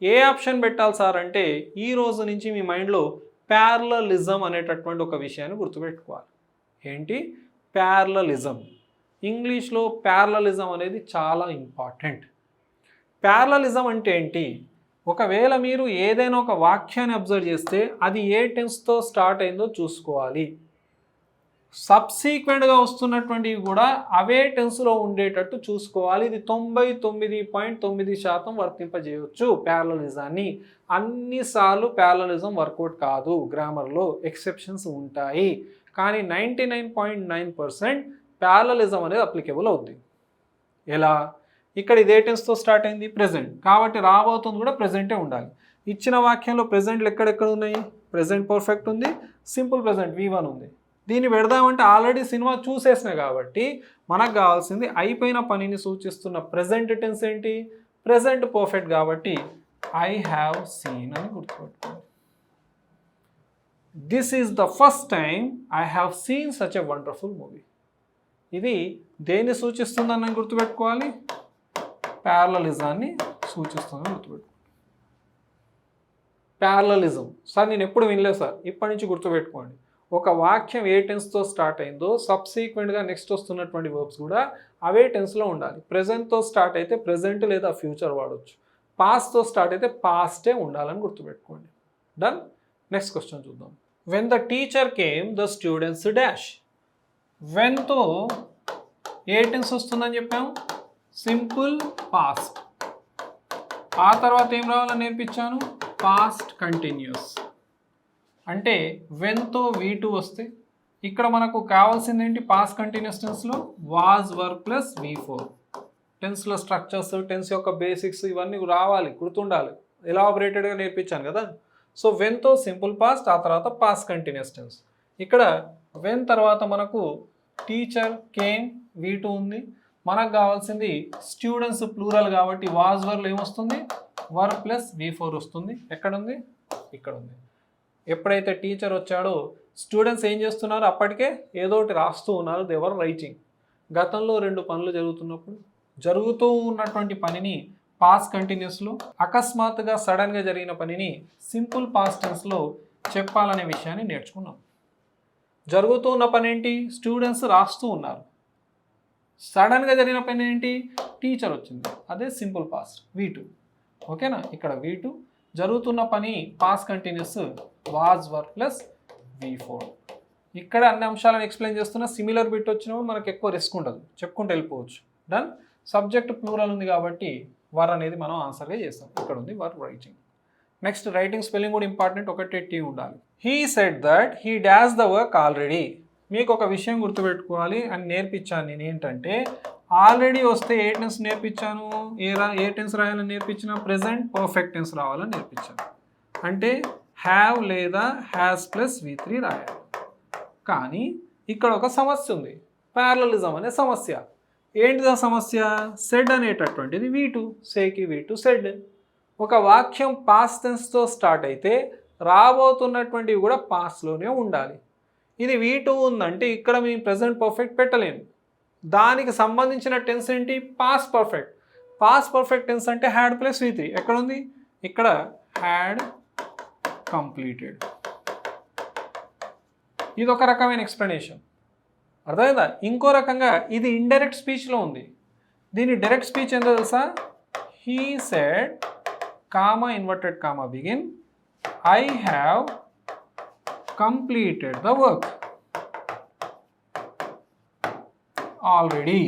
ఏ ఆప్షన్ పెట్టాలి సార్ అంటే ఈ రోజు నుంచి మీ మైండ్లో ప్యారలలిజం అనేటటువంటి ఒక విషయాన్ని గుర్తుపెట్టుకోవాలి. ఏంటి? ప్యారలలిజం. ఇంగ్లీష్లో ప్యారలలిజం అనేది చాలా ఇంపార్టెంట్. ప్యారలలిజం అంటే ఏంటి? ఒకవేళ మీరు ఏదైనా ఒక వాక్యాన్ని అబ్జర్వ్ చేస్తే అది ఏ టెన్స్తో స్టార్ట్ అయిందో చూసుకోవాలి. సబ్సీక్వెంట్గా వస్తున్నటువంటివి కూడా అవే టెన్స్లో ఉండేటట్టు చూసుకోవాలి. ఇది 99.9% వర్తింపజేయవచ్చు ప్యారలలిజాన్ని. అన్నిసార్లు ప్యారలలిజం వర్కౌట్ కాదు, గ్రామర్లో ఎక్సెప్షన్స్ ఉంటాయి. కానీ 99.9% ప్యారలలిజం అనేది అప్లికేబుల్ అవుతుంది. ఎలా? ఇక్కడ ఇదే టెన్స్తో స్టార్ట్ అయింది, ప్రెజెంట్, కాబట్టి రాబోతుంది కూడా ప్రెజెంటే ఉండాలి. ఇచ్చిన వాక్యంలో ప్రెజెంట్లు ఎక్కడెక్కడ ఉన్నాయి? ప్రెజెంట్ పర్ఫెక్ట్ ఉంది, సింపుల్ ప్రెజెంట్ V1 ఉంది. దీన్ని పెడదామంటే ఆల్రెడీ సినిమా చూసేసిన కాబట్టి మనకు కావాల్సింది అయిపోయిన పనిని సూచిస్తున్న ప్రెజెంట్ టెన్స్ ఏంటి? Present perfect. కాబట్టి ఐ హ్యావ్ సీన్ అని గుర్తుపెట్టుకోండి. This is the first time I have seen such a wonderful movie. ఇది దేన్ని సూచిస్తుందని గుర్తుపెట్టుకోవాలి? ప్యారలలిజాన్ని సూచిస్తుందని గుర్తుపెట్టుకోండి. ప్యారలలిజం సార్ నేను ఎప్పుడు వినలేదు సార్, ఇప్పటి నుంచి గుర్తుపెట్టుకోండి. ఒక వాక్యం ఏ టెన్స్తో స్టార్ట్ అయిందో సబ్సీక్వెంట్గా నెక్స్ట్ వస్తున్నటువంటి వర్బ్స్ కూడా అవే టెన్స్లో ఉండాలి. ప్రెజెంట్తో స్టార్ట్ అయితే ప్రెజెంట్ లేదా ఫ్యూచర్ వాడవచ్చు. పాస్ట్తో స్టార్ట్ అయితే పాస్టే ఉండాలని గుర్తుపెట్టుకోండి. డన్. నెక్స్ట్ క్వశ్చన్ చూద్దాం. When the teacher came the students dash. వెన్తో ఏ టెన్స్ వస్తుందని చెప్పాము? Simple past. ఆ తర్వాత ఏం రావాలని నేర్పించాను? Past continuous. అంటే వెన్తో V2 వస్తే ఇక్కడ మనకు కావాల్సింది ఏంటి? పాస్ట్ కంటిన్యూస్ టెన్స్లో వాజ్ వర్క్ ప్లస్ V4. టెన్స్లో స్ట్రక్చర్స్, టెన్స్ యొక్క బేసిక్స్ ఇవన్నీ రావాలి, గుర్తుండాలి. ఎలాబరేటెడ్గా నేర్పించాను కదా. సో వెన్తో సింపుల్ పాస్ట్, ఆ తర్వాత పాస్ట్ కంటిన్యూస్ టెన్స్. ఇక్కడ వెన్ తర్వాత మనకు టీచర్ కేమ్ V2 ఉంది. మనకు కావాల్సింది స్టూడెంట్స్ ప్లూరల్ కాబట్టి వాజ్ వర్క్ ఏమొస్తుంది? వర్క్ ప్లస్ V4 వస్తుంది. ఎక్కడుంది? ఇక్కడ ఉంది. ఎప్పుడైతే టీచర్ వచ్చాడో స్టూడెంట్స్ ఏం చేస్తున్నారు? అప్పటికే ఏదో ఒకటి రాస్తూ ఉన్నారు. They were writing. గతంలో 2 పనులు జరుగుతున్నప్పుడు జరుగుతూ ఉన్నటువంటి పనిని పాస్ట్ కంటిన్యూస్లో, అకస్మాత్తుగా సడన్గా జరిగిన పనిని సింపుల్ పాస్ట్ టెన్స్లో చెప్పాలనే విషయాన్ని నేర్చుకున్నాం. జరుగుతూ ఉన్న పని ఏంటి? స్టూడెంట్స్ రాస్తూ ఉన్నారు. సడన్గా జరిగిన పని ఏంటి? టీచర్ వచ్చింది. అదే సింపుల్ పాస్ట్ V2. ఓకేనా? ఇక్కడ V2. జరుగుతున్న పని past continuous was were plus V4. ఇక్కడ అన్ని అంశాలను ఎక్స్ప్లెయిన్ చేస్తున్నా. సిమిలర్ బిట్ వచ్చినప్పుడు మనకు ఎక్కువ రిస్క్ ఉండదు, చెప్పుకుంటూ వెళ్ళిపోవచ్చు. డన్. సబ్జెక్ట్ ప్లూరల్ ఉంది కాబట్టి వర్ అనేది మనం ఆన్సర్గా చేస్తాం. ఇక్కడ ఉంది were writing. Next writing spelling కూడా ఇంపార్టెంట్. ఒకటే టీ ఉండాలి. He said that he dash the work already. మీకు ఒక విషయం గుర్తుపెట్టుకోవాలి అని నేర్పించాను నేను. ఏంటంటే ఆల్రెడీ వస్తే ఏ టెన్స్ నేర్పించాను? ఏ టెన్స్ రాయాలని నేర్పించిన? ప్రెజెంట్ పర్ఫెక్ట్ టెన్స్ రావాలని నేర్పించాను. అంటే హ్యావ్ లేదా హ్యాస్ ప్లస్ V3 రాయాలి. కానీ ఇక్కడ ఒక సమస్య ఉంది, ప్యారలలిజం అనే సమస్య. ఏంటిది ఆ సమస్య? సెడ్ అనేటటువంటిది V2, సేకి V2 సెడ్. ఒక వాక్యం పాస్ట్ టెన్స్తో స్టార్ట్ అయితే రాబోతున్నటువంటివి కూడా పాస్ట్లోనే ఉండాలి. ఇది V2 ఉందంటే ఇక్కడ మేము ప్రెజెంట్ పర్ఫెక్ట్ పెట్టలేము. దానికి సంబంధించిన టెన్స్ ఏంటి? Past perfect. Past perfect tense అంటే హ్యాడ్ ప్లస్ V3. ఎక్కడ ఉంది? ఇక్కడ హ్యాడ్ కంప్లీటెడ్. ఇది ఒక రకమైన ఎక్స్ప్లెనేషన్. అర్థమైందా? ఇంకో రకంగా ఇది ఇండైరెక్ట్ స్పీచ్లో ఉంది. దీని డైరెక్ట్ స్పీచ్ ఏంటో తెలుసా? He said comma inverted comma begin I have completed the work already.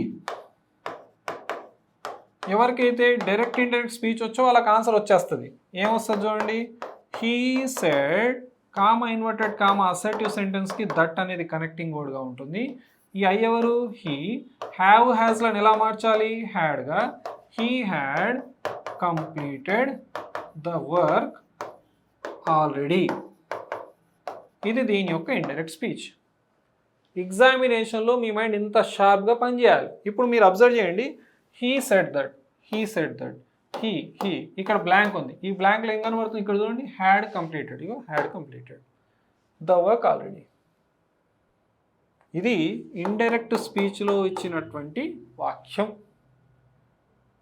ఎవరికైతే డైరెక్ట్ ఇండైరెక్ట్ స్పీచ్ వచ్చో వాళ్ళకి ఆన్సర్ వచ్చేస్తుంది. ఏమొస్తుంది చూడండి. He said comma inverted comma assertive సెంటెన్స్కి దట్ అనేది కనెక్టింగ్ వర్డ్గా ఉంటుంది. ఈ ఐ ఎవరు? హీ. హ్యావ్ హ్యాస్లను ఎలా మార్చాలి? హ్యాడ్గా. He had completed the work already. ఇది దీని యొక్క ఇండైరెక్ట్ స్పీచ్. ఎగ్జామినేషన్లో మీ మైండ్ ఇంత షార్ప్గా పనిచేయాలి. ఇప్పుడు మీరు అబ్జర్వ్ చేయండి, హీ సెడ్ దట్, హీ ఇక్కడ బ్లాంక్ ఉంది. ఈ బ్లాంక్లో ఏం కనబడుతుంది? ఇక్కడ చూడండి, had completed. Ego had completed the work already. ఇది ఇండైరెక్ట్ స్పీచ్లో ఇచ్చినటువంటి వాక్యం.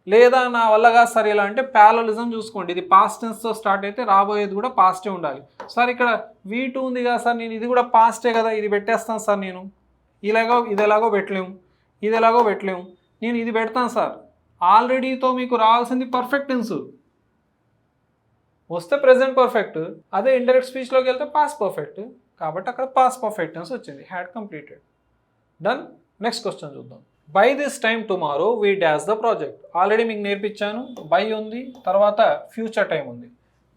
లేదా నా వల్లగా సార్ ఇలా అంటే ప్యారలలిజం చూసుకోండి. ఇది పాస్ట్ టెన్స్తో స్టార్ట్ అయితే రాబోయేది కూడా పాస్టే ఉండాలి. సార్ ఇక్కడ V2 ఉంది కదా సార్, నేను ఇది కూడా పాస్టే కదా, ఇది పెట్టేస్తాను సార్, నేను ఇది ఎలాగో పెట్టలేము, నేను ఇది పెడతాను సార్. ఆల్రెడీతో మీకు రావాల్సింది పర్ఫెక్ట్ టెన్స్, వస్తే ప్రెజెంట్ పర్ఫెక్ట్, అదే ఇండైరెక్ట్ స్పీచ్లోకి వెళ్తే పాస్ట్ పర్ఫెక్ట్. కాబట్టి అక్కడ పాస్ట్ పర్ఫెక్ట్ టెన్స్ వచ్చింది, had completed. Done. Next question చూద్దాం. By this time tomorrow we dash the project. Already మీకు నేర్పించాను, బై ఉంది, తర్వాత ఫ్యూచర్ టైం ఉంది.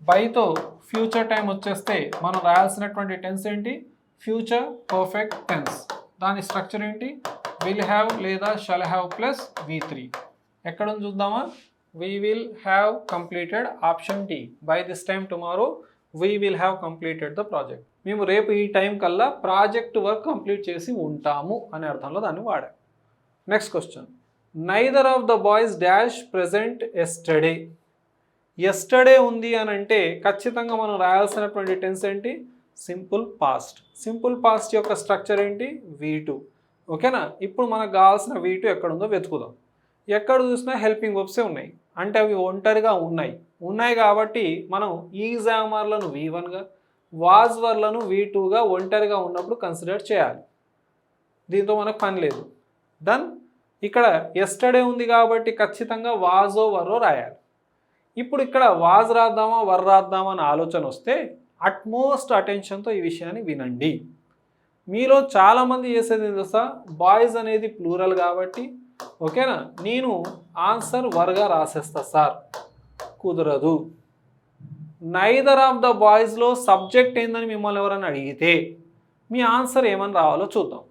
బైతో ఫ్యూచర్ టైం వచ్చేస్తే మనం రాయాల్సినటువంటి టెన్స్ ఏంటి? Future perfect tense. దాని స్ట్రక్చర్ ఏంటి? విల్ హ్యావ్ లేదా షల్ హ్యావ్ ప్లస్ V3. ఎక్కడ ఉంది చూద్దామా? We will have completed, option D. By this time tomorrow we will have completed the project. మేము రేపు ఈ టైం కల్లా ప్రాజెక్ట్ వర్క్ కంప్లీట్ చేసి ఉంటాము అనే అర్థంలో దాన్ని వాడాం. Next question. Neither of the boys dash present yesterday. Yesterday ఉంది అని అంటే ఖచ్చితంగా మనం రాయాల్సినటువంటి టెన్స్ ఏంటి? Simple past. సింపుల్ పాస్ట్ యొక్క స్ట్రక్చర్ ఏంటి? V2. ఓకేనా? ఇప్పుడు మనకు కావాల్సిన V2 ఎక్కడుందో వెతుకుదాం. ఎక్కడ చూసినా హెల్పింగ్ వర్బ్సే ఉన్నాయి, అంటే అవి ఒంటరిగా ఉన్నాయి కాబట్టి మనం ఈ గ్రామర్లను V1గా, వాజ్ వర్లను V2గా ఒంటరిగా ఉన్నప్పుడు కన్సిడర్ చేయాలి. దీంతో మనకు పని లేదు. డన్. ఇక్కడ ఎస్టర్డే ఉంది కాబట్టి ఖచ్చితంగా వాజో వర్రో రాయాలి. ఇప్పుడు ఇక్కడ వాజ్ రాద్దామా వర్ రాద్దామా అని ఆలోచన వస్తే అట్మోస్ట్ అటెన్షన్తో ఈ విషయాన్ని వినండి. మీలో చాలామంది చేసేది తెలుసా? బాయ్స్ అనేది ప్లూరల్ కాబట్టి ఓకేనా, నేను ఆన్సర్ వర్గా రాసేస్తా సార్. కుదరదు. నైదర్ ఆఫ్ ద బాయ్స్లో సబ్జెక్ట్ ఏందని మిమ్మల్ని ఎవరైనా అడిగితే మీ ఆన్సర్ ఏమని రావాలో చూద్దాం.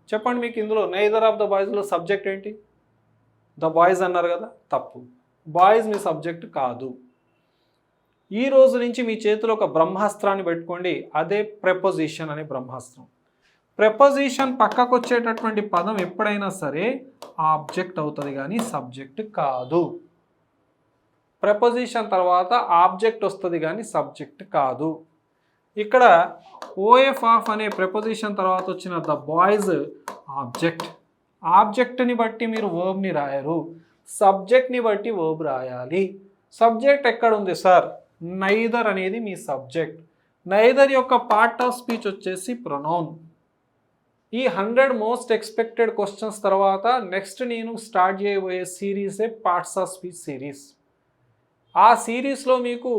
చెప్పండి, మీకు ఇందులో నైదర్ ఆఫ్ ద బాయ్స్లో సబ్జెక్ట్ ఏంటి? ద బాయ్స్ అన్నారు కదా, తప్పు. బాయ్స్ మీ సబ్జెక్ట్ కాదు. ఈ రోజు నుంచి మీ చేతిలో ఒక బ్రహ్మాస్త్రాన్ని పెట్టుకోండి, అదే ప్రెపోజిషన్ అనే బ్రహ్మాస్త్రం. ప్రెపోజిషన్ పక్కకు వచ్చేటటువంటి పదం ఎప్పుడైనా సరే ఆబ్జెక్ట్ అవుతుంది కానీ సబ్జెక్ట్ కాదు. ప్రెపోజిషన్ తర్వాత ఆబ్జెక్ట్ వస్తుంది కానీ సబ్జెక్ట్ కాదు. ఇక్కడ OF ఆఫ్ అనే ప్రెపోజిషన్ తర్వాత వచ్చిన ద బాయ్స్ ఆబ్జెక్ట్. ఆబ్జెక్ట్ని బట్టి మీరు వర్బ్ని రాయరు, సబ్జెక్ట్ని బట్టి వర్బ్ రాయాలి. సబ్జెక్ట్ ఎక్కడ ఉంది సార్? నైదర్ అనేది మీ సబ్జెక్ట్. నైదర్ యొక్క పార్ట్ ఆఫ్ స్పీచ్ వచ్చేసి ప్రొనౌన్. ఈ 100 మోస్ట్ ఎక్స్పెక్టెడ్ క్వశ్చన్స్ తర్వాత నెక్స్ట్ నేను స్టార్ట్ చేయబోయే సిరీసే పార్ట్స్ ఆఫ్ స్పీచ్ సిరీస్. ఆ సిరీస్లో మీకు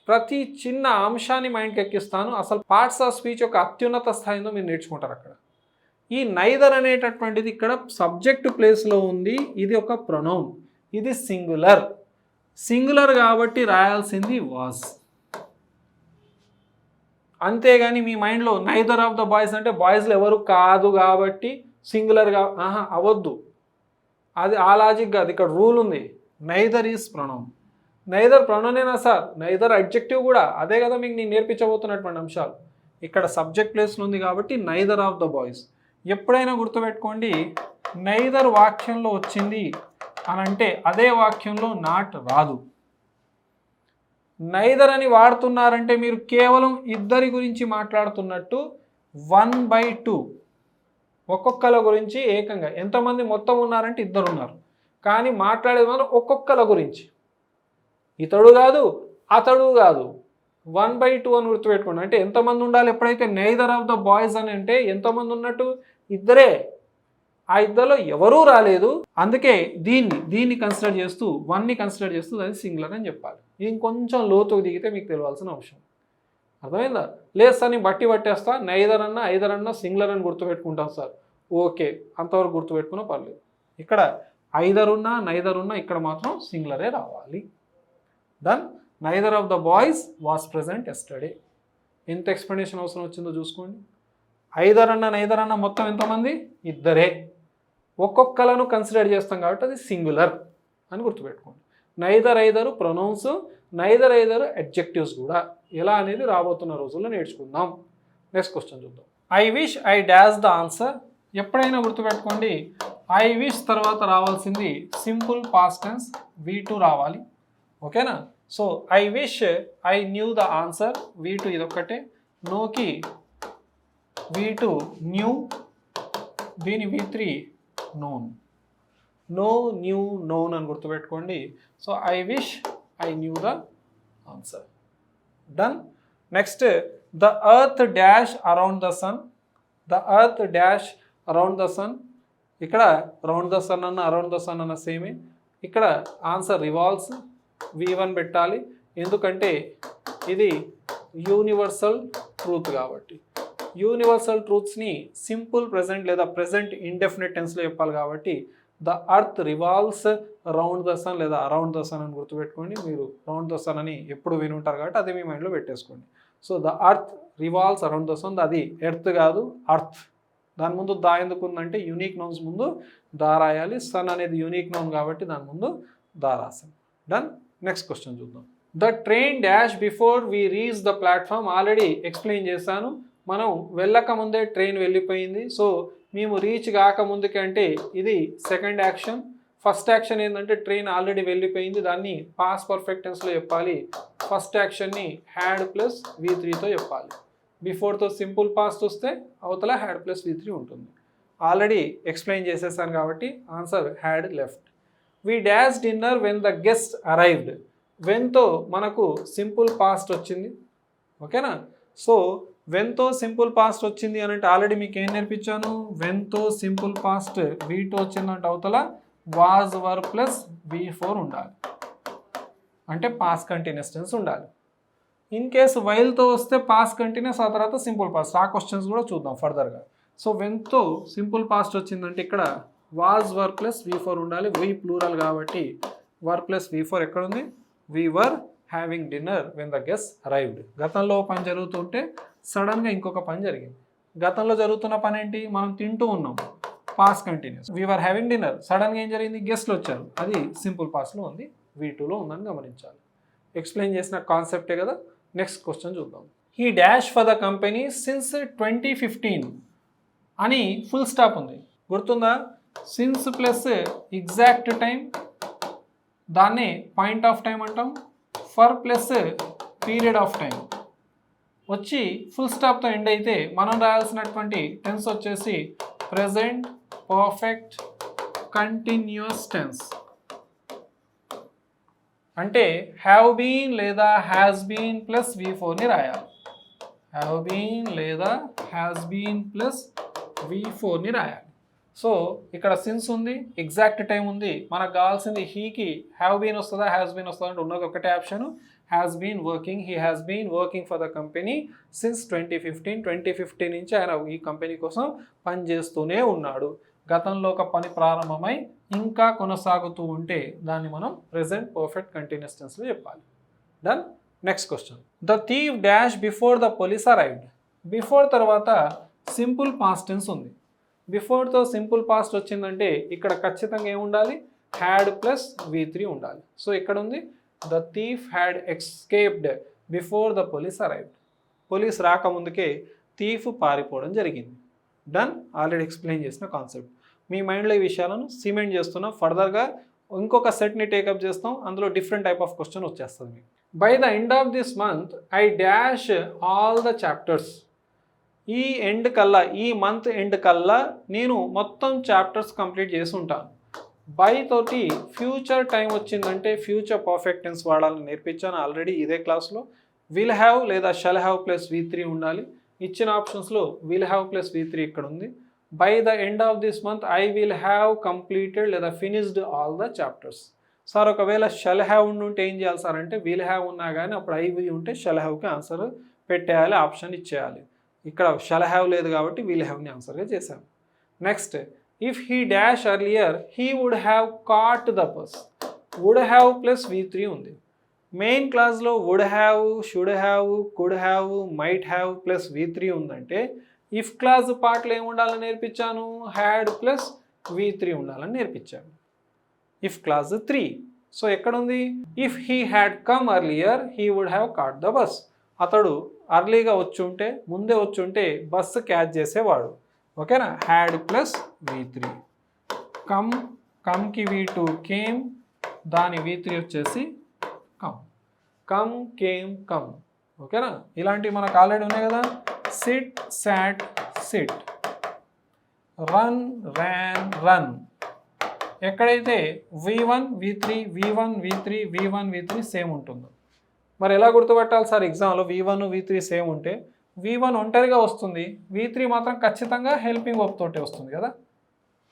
ప్రతి చిన్న అంశాన్ని మైండ్కి ఎక్కిస్తాను. అసలు పార్ట్స్ ఆఫ్ స్పీచ్ యొక్క అత్యున్నత స్థాయిలో మీరు నేర్చుకుంటారు అక్కడ. ఈ నైదర్ అనేటటువంటిది ఇక్కడ సబ్జెక్ట్ ప్లేస్లో ఉంది. ఇది ఒక ప్రొనౌన్, ఇది సింగులర్ కాబట్టి రాయాల్సింది వాజ్. అంతేగాని మీ మైండ్లో నైదర్ ఆఫ్ ద బాయ్స్ అంటే బాయ్స్లో ఎవరు కాదు కాబట్టి సింగులర్గా అవ్వద్దు. అది ఆ లాజిక్ కాదు. ఇక్కడ రూల్ ఉంది, నైదర్ ఈజ్ ప్రొనౌన్. నైదర్ ప్రొనౌనేనా సార్? నైదర్ అడ్జెక్టివ్ కూడా. అదే కదా మీకు నేను నేర్పించబోతున్నటువంటి అంశాలు. ఇక్కడ సబ్జెక్ట్ ప్లేస్లో ఉంది కాబట్టి నైదర్ ఆఫ్ ద బాయ్స్. ఎప్పుడైనా గుర్తుపెట్టుకోండి, నైదర్ వాక్యంలో వచ్చింది అని అంటే అదే వాక్యంలో నాట్ రాదు. నైదర్ అని వాడుతున్నారంటే మీరు కేవలం ఇద్దరి గురించి మాట్లాడుతున్నట్టు 1/2 ఒక్కొక్కల గురించి ఏకంగా. ఎంతమంది మొత్తం ఉన్నారంటే ఇద్దరు ఉన్నారు, కానీ మాట్లాడేది మాత్రం ఒక్కొక్కల గురించి. ఇతడు కాదు, అతడు కాదు, 1/2 అని గుర్తుపెట్టుకోండి. అంటే ఎంతమంది ఉండాలి? ఎప్పుడైతే నైదర్ ఆఫ్ ద బాయ్స్ అని అంటే ఎంతమంది ఉన్నట్టు? ఇద్దరే. ఆ ఇద్దరిలో ఎవరూ రాలేదు, అందుకే దీన్ని కన్సిడర్ చేస్తూ 1ని కన్సిడర్ చేస్తూ అది సింగులర్ అని చెప్పాలి. ఇంకొంచెం లోతుకు దిగితే మీకు తెలియాల్సిన అవసరం. అర్థమైందా? లేదు సార్ నేను పట్టేస్తా, నైదర్ అన్నా ఐదర్ అన్నా సింగులర్ అని గుర్తుపెట్టుకుంటాను సార్. ఓకే, అంతవరకు గుర్తుపెట్టుకున్నా పర్లేదు. ఇక్కడ ఐదర్ ఉన్నా నైదర్ ఉన్నా ఇక్కడ మాత్రం సింగులరే రావాలి. Done. Neither of the boys was present yesterday. ఎంత ఎక్స్ప్లెనేషన్ అవసరం వచ్చిందో చూసుకోండి. ఐదర్ అన్న నైదర్ అన్న మొత్తం ఎంతమంది? ఇద్దరే. ఒక్కొక్కలను కన్సిడర్ చేస్తాం కాబట్టి అది సింగులర్ అని గుర్తుపెట్టుకోండి. Neither either pronouns, neither either adjectives కూడా ఎలా అనేది రాబోతున్న రోజుల్లో నేర్చుకుందాం. నెక్స్ట్ క్వశ్చన్ చూద్దాం. I wish I dash the answer. ఎప్పుడైనా గుర్తుపెట్టుకోండి, ఐ విష్ తర్వాత రావాల్సింది సింపుల్ పాస్ట్ టెన్స్ V2 రావాలి. ఓకేనా? So I wish I knew the answer V2 ఇదొక్కటే. నోకి V2 న్యూ, దీని V3 known. No, new, known అని గుర్తుపెట్టుకోండి. So I wish I knew the answer. Done. Next the earth dash around the sun. The earth dash around the sun. ఇక్కడ round the sun అన్న around the sun అన్న సేమే. ఇక్కడ answer revolves, V1 పెట్టాలి. ఎందుకంటే ఇది యూనివర్సల్ ట్రూత్ కాబట్టి. Universal ట్రూత్స్ని సింపుల్ ప్రెజెంట్ లేదా ప్రెజెంట్ ఇండెఫినెట్ టెన్స్లో చెప్పాలి కాబట్టి the earth revolves round the sun లేదా అరౌండ్ ద సన్ అని గుర్తుపెట్టుకోండి. మీరు రౌండ్ ద సన్ అని ఎప్పుడు విని ఉంటారు కాబట్టి అది మీ మైండ్లో పెట్టేసుకోండి. So the earth revolves around the sun, అది ఎర్త్ కాదు అర్త్. దాని ముందు దా ఎందుకు ఉందంటే యూనిక్ నౌన్స్ ముందు దా రాయాలి. సన్ అనేది యూనిక్ నౌన్ కాబట్టి దాని ముందు దా రాసాం. డన్. నెక్స్ట్ క్వశ్చన్ చూద్దాం. The train dash before we reach the platform. Already explain చేశాను. మనం వెళ్ళక ముందే ట్రైన్ వెళ్ళిపోయింది. సో మేము రీచ్ కాకముందుకే అంటే ఇది సెకండ్ యాక్షన్. ఫస్ట్ యాక్షన్ ఏంటంటే ట్రైన్ ఆల్రెడీ వెళ్ళిపోయింది, దాన్ని పాస్ట్ పర్ఫెక్ట్ టెన్స్లో చెప్పాలి. ఫస్ట్ యాక్షన్ని హ్యాడ్ ప్లస్ V3తో చెప్పాలి. బిఫోర్తో సింపుల్ పాస్ట్ వస్తే అవతల హ్యాడ్ ప్లస్ V3 ఉంటుంది. ఆల్రెడీ ఎక్స్ప్లెయిన్ చేసేసాను కాబట్టి answer had left. We dash dinner when the guest arrived. వెన్తో మనకు సింపుల్ పాస్ట్ వచ్చింది. ఓకేనా? సో వెన్తో సింపుల్ పాస్ట్ వచ్చింది అని అంటే ఆల్రెడీ మీకు ఏం నేర్పించాను, వెన్తో సింపుల్ పాస్ట్ V2 వచ్చిందంటే అవతల వాజ్ వర్ ప్లస్ V4 ఉండాలి, అంటే పాస్ట్ కంటిన్యూస్ టెన్స్ ఉండాలి. ఇన్ కేసు వైల్తో వస్తే పాస్ట్ కంటిన్యూస్, ఆ తర్వాత సింపుల్ పాస్ట్. ఆ క్వశ్చన్స్ కూడా చూద్దాం ఫర్దర్గా. సో వెన్తో సింపుల్ పాస్ట్ వచ్చిందంటే ఇక్కడ వాజ్ వర్ ప్లస్ V4 ఉండాలి. వి ప్లూరల్ కాబట్టి వర్ ప్లస్ V4 ఎక్కడ ఉంది? We were having dinner when the guest arrived. గతంలో పని జరుగుతుంటే సడన్గా ఇంకొక పని జరిగింది. గతంలో జరుగుతున్న పని ఏంటి? మనం తింటూ ఉన్నాం, past continuous. We were having dinner, సడన్గా ఏం జరిగింది? గెస్ట్లు వచ్చారు, అది సింపుల్ పాస్ట్లో ఉంది, V2లో ఉందని గమనించాలి. ఎక్స్ప్లెయిన్ చేసిన కాన్సెప్టే కదా. నెక్స్ట్ క్వశ్చన్ చూద్దాం. He dash for the company since 2015 అని ఫుల్ స్టాప్ ఉంది, గుర్తుందా? సిన్స్ ప్లస్ ఎగ్జాక్ట్ టైం, దాన్నే పాయింట్ ఆఫ్ టైం అంటాం. For plus period of time వచ్చి ఫుల్ స్టాప్తో ఎండ్ అయితే మనం రాయాల్సినటువంటి టెన్స్ వచ్చేసి ప్రెజెంట్ పర్ఫెక్ట్ కంటిన్యూస్ టెన్స్. అంటే హ్యావ్ బీన్ లేదా హ్యాస్ బీన్ ప్లస్ V4ని రాయాలి. హ్యావ్ బీన్ లేదా హ్యాస్ బీన్ ప్లస్ V4ని రాయాలి. సో ఇక్కడ సిన్స్ ఉంది, ఎగ్జాక్ట్ టైం ఉంది. మనకు కావాల్సింది హీకి హ్యావ్ బీన్ వస్తుందా హ్యాస్ బీన్ వస్తుందా అంటే ఉన్నది ఒకటే option, has been working. He has been working for the company since 2015 నుంచి ఆయన ఈ కంపెనీ కోసం పనిచేస్తూనే ఉన్నాడు. గతంలో ఒక పని ప్రారంభమై ఇంకా కొనసాగుతూ ఉంటే దాన్ని మనం ప్రెజెంట్ పర్ఫెక్ట్ కంటిన్యూస్ టెన్స్లో చెప్పాలి. Done. Next question. The thief dash before the police arrived. Before తర్వాత సింపుల్ పాస్ట్ టెన్స్ ఉంది. బిఫోర్తో సింపుల్ పాస్ట్ వచ్చిందంటే ఇక్కడ ఖచ్చితంగా ఏముండాలి? హ్యాడ్ ప్లస్ V3 ఉండాలి. సో ఇక్కడ ఉంది the thief had escaped before the police arrived. Police రాకముందుకే థీఫ్ పారిపోవడం జరిగింది. డన్. ఆల్రెడీ ఎక్స్ప్లెయిన్ చేసిన కాన్సెప్ట్. మీ మైండ్లో ఈ విషయాలను సిమెంట్ చేస్తున్నాం. ఫర్దర్గా ఇంకొక సెట్ని టేకప్ చేస్తాం, అందులో డిఫరెంట్ టైప్ ఆఫ్ క్వశ్చన్ వచ్చేస్తుంది మీకు. By the end of this month I dash all the chapters. ఈ ఎండ్ కల్లా, ఈ మంత్ ఎండ్ కల్లా నేను మొత్తం చాప్టర్స్ కంప్లీట్ చేసి ఉంటాను. బై తోటి ఫ్యూచర్ టైం వచ్చిందంటే ఫ్యూచర్ పర్ఫెక్ట్ టెన్స్ వాడాలని నేర్పించాను ఆల్రెడీ ఇదే క్లాస్లో. విల్ హ్యావ్ లేదా షల్ హ్యావ్ ప్లస్ V3 ఉండాలి. ఇచ్చిన ఆప్షన్స్లో విల్ హ్యావ్ ప్లస్ V3 ఇక్కడ ఉంది. By the end of this month I will have completed లేదా finished all the chapters. Sir ఒకవేళ షల్ హ్యావ్ ఉంటే ఏం చేయాలి సార్ అంటే విల్ హ్యావ్ ఉన్నా కానీ అప్పుడు ఐ ఉంటే షల్ హ్యావ్కి ఆన్సర్ పెట్టేయాలి, ఆప్షన్ ఇచ్చేయాలి. ఇక్కడ షల్ హ్యావ్ లేదు కాబట్టి విల్ హ్యావ్ని ఆన్సర్గా చేశాం. Next, if he dash earlier he would have caught the bus. Would have plus V3 ఉంది. మెయిన్ క్లాస్లో would have, should have, could have, might have plus V3 ఉందంటే ఇఫ్ క్లాస్ పార్ట్లో ఏమి ఉండాలని నేర్పించాను? హ్యాడ్ ప్లస్ V3 ఉండాలని నేర్పించాను. If clause 3 so ఎక్కడుంది? If he had come earlier he would have caught the bus. అతడు అర్లీగా వచ్చుంటే, ముందే వచ్చుంటే బస్సు క్యాచ్ చేసేవాడు. ఓకేనా? Had plus V3. కమ్, కమ్కి V2 కేమ్, దాని V3 వచ్చేసి కమ్. Come, came, come. ఓకేనా? ఇలాంటివి మనకు ఆల్రెడీ ఉన్నాయి కదా. Sit, sat, sit. Run, ran, run. ఎక్కడైతే V1 V3 V1 V3 V1 V3 same ఉంటుందో. మరి ఎలా గుర్తుపట్టాలి సార్ ఎగ్జామ్లో V1 V3 సేమ్ ఉంటే? V1 ఒంటరిగా వస్తుంది, V3 మాత్రం ఖచ్చితంగా హెల్పింగ్ వర్బ్ తోటే వస్తుంది కదా.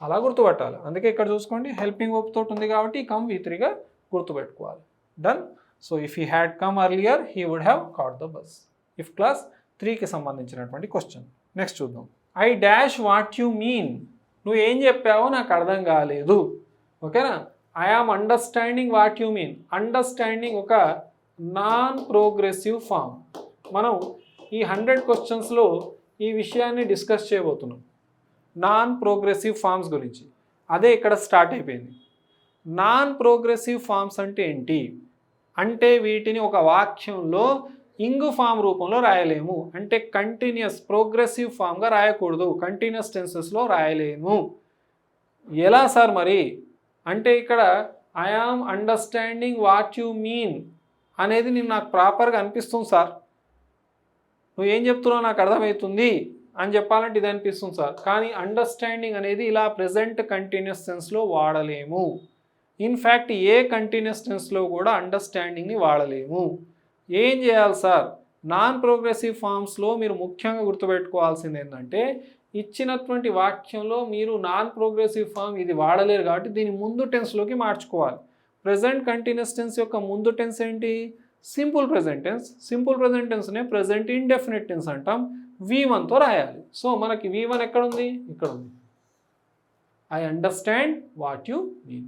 అలా గుర్తుపట్టాలి. అందుకే ఇక్కడ చూసుకోండి, హెల్పింగ్ వర్బ్ తోటి ఉంది కాబట్టి కమ్ V3గా గుర్తుపెట్టుకోవాలి. Done. So if he had come earlier he would have caught the bus. If clause 3కి సంబంధించినటువంటి క్వశ్చన్. నెక్స్ట్ చూద్దాం. I dash what you mean. నువ్వు ఏం చెప్పావో నాకు అర్థం కాలేదు. ఓకేనా? I am understanding what you mean. Understanding ఒక నాన్ ప్రోగ్రెసివ్ ఫామ్. మనం ఈ 100 క్వశ్చన్స్లో ఈ విషయాన్ని డిస్కస్ చేయబోతున్నాం, నాన్ ప్రోగ్రెసివ్ ఫామ్స్ గురించి. అదే ఇక్కడ స్టార్ట్ అయిపోయింది. నాన్ ప్రోగ్రెసివ్ ఫామ్స్ అంటే ఏంటి అంటే, వీటిని ఒక వాక్యంలో ఇంగ్ ఫామ్ రూపంలో రాయలేము. అంటే కంటిన్యూస్ ప్రోగ్రెసివ్ ఫామ్గా రాయకూడదు, కంటిన్యూస్ టెన్సెస్లో రాయలేము. ఎలా సార్ మరి అంటే, ఇక్కడ I am understanding what you mean అనేది నేను నాకు ప్రాపర్గా అనిపిస్తుంది సార్. నువ్వు ఏం చెప్తున్నావు నాకు అర్థమవుతుంది అని చెప్పాలంటే ఇది అనిపిస్తుంది సార్. కానీ అండర్స్టాండింగ్ అనేది ఇలా ప్రెజెంట్ కంటిన్యూస్ టెన్స్లో వాడలేము. ఇన్ఫ్యాక్ట్ ఏ కంటిన్యూస్ టెన్స్లో కూడా అండర్స్టాండింగ్ని వాడలేము. ఏం చేయాలి సార్? నాన్ ప్రోగ్రెసివ్ ఫామ్స్లో మీరు ముఖ్యంగా గుర్తుపెట్టుకోవాల్సింది ఏంటంటే, ఇచ్చినటువంటి వాక్యంలో మీరు నాన్ ప్రోగ్రెసివ్ ఫామ్ ఇది వాడలేరు కాబట్టి దీని ముందు టెన్స్లోకి మార్చుకోవాలి. ప్రెజెంట్ కంటిన్యూస్ టెన్స్ యొక్క ముందు టెన్స్ ఏంటి? Simple present tense. Simple present టెన్స్నే ప్రెజెంట్ ఇండెఫినిట్ టెన్స్ అంటాం. V1తో రాయాలి. సో మనకి V1 ఎక్కడ ఉంది? ఇక్కడ ఉంది. I understand what you mean.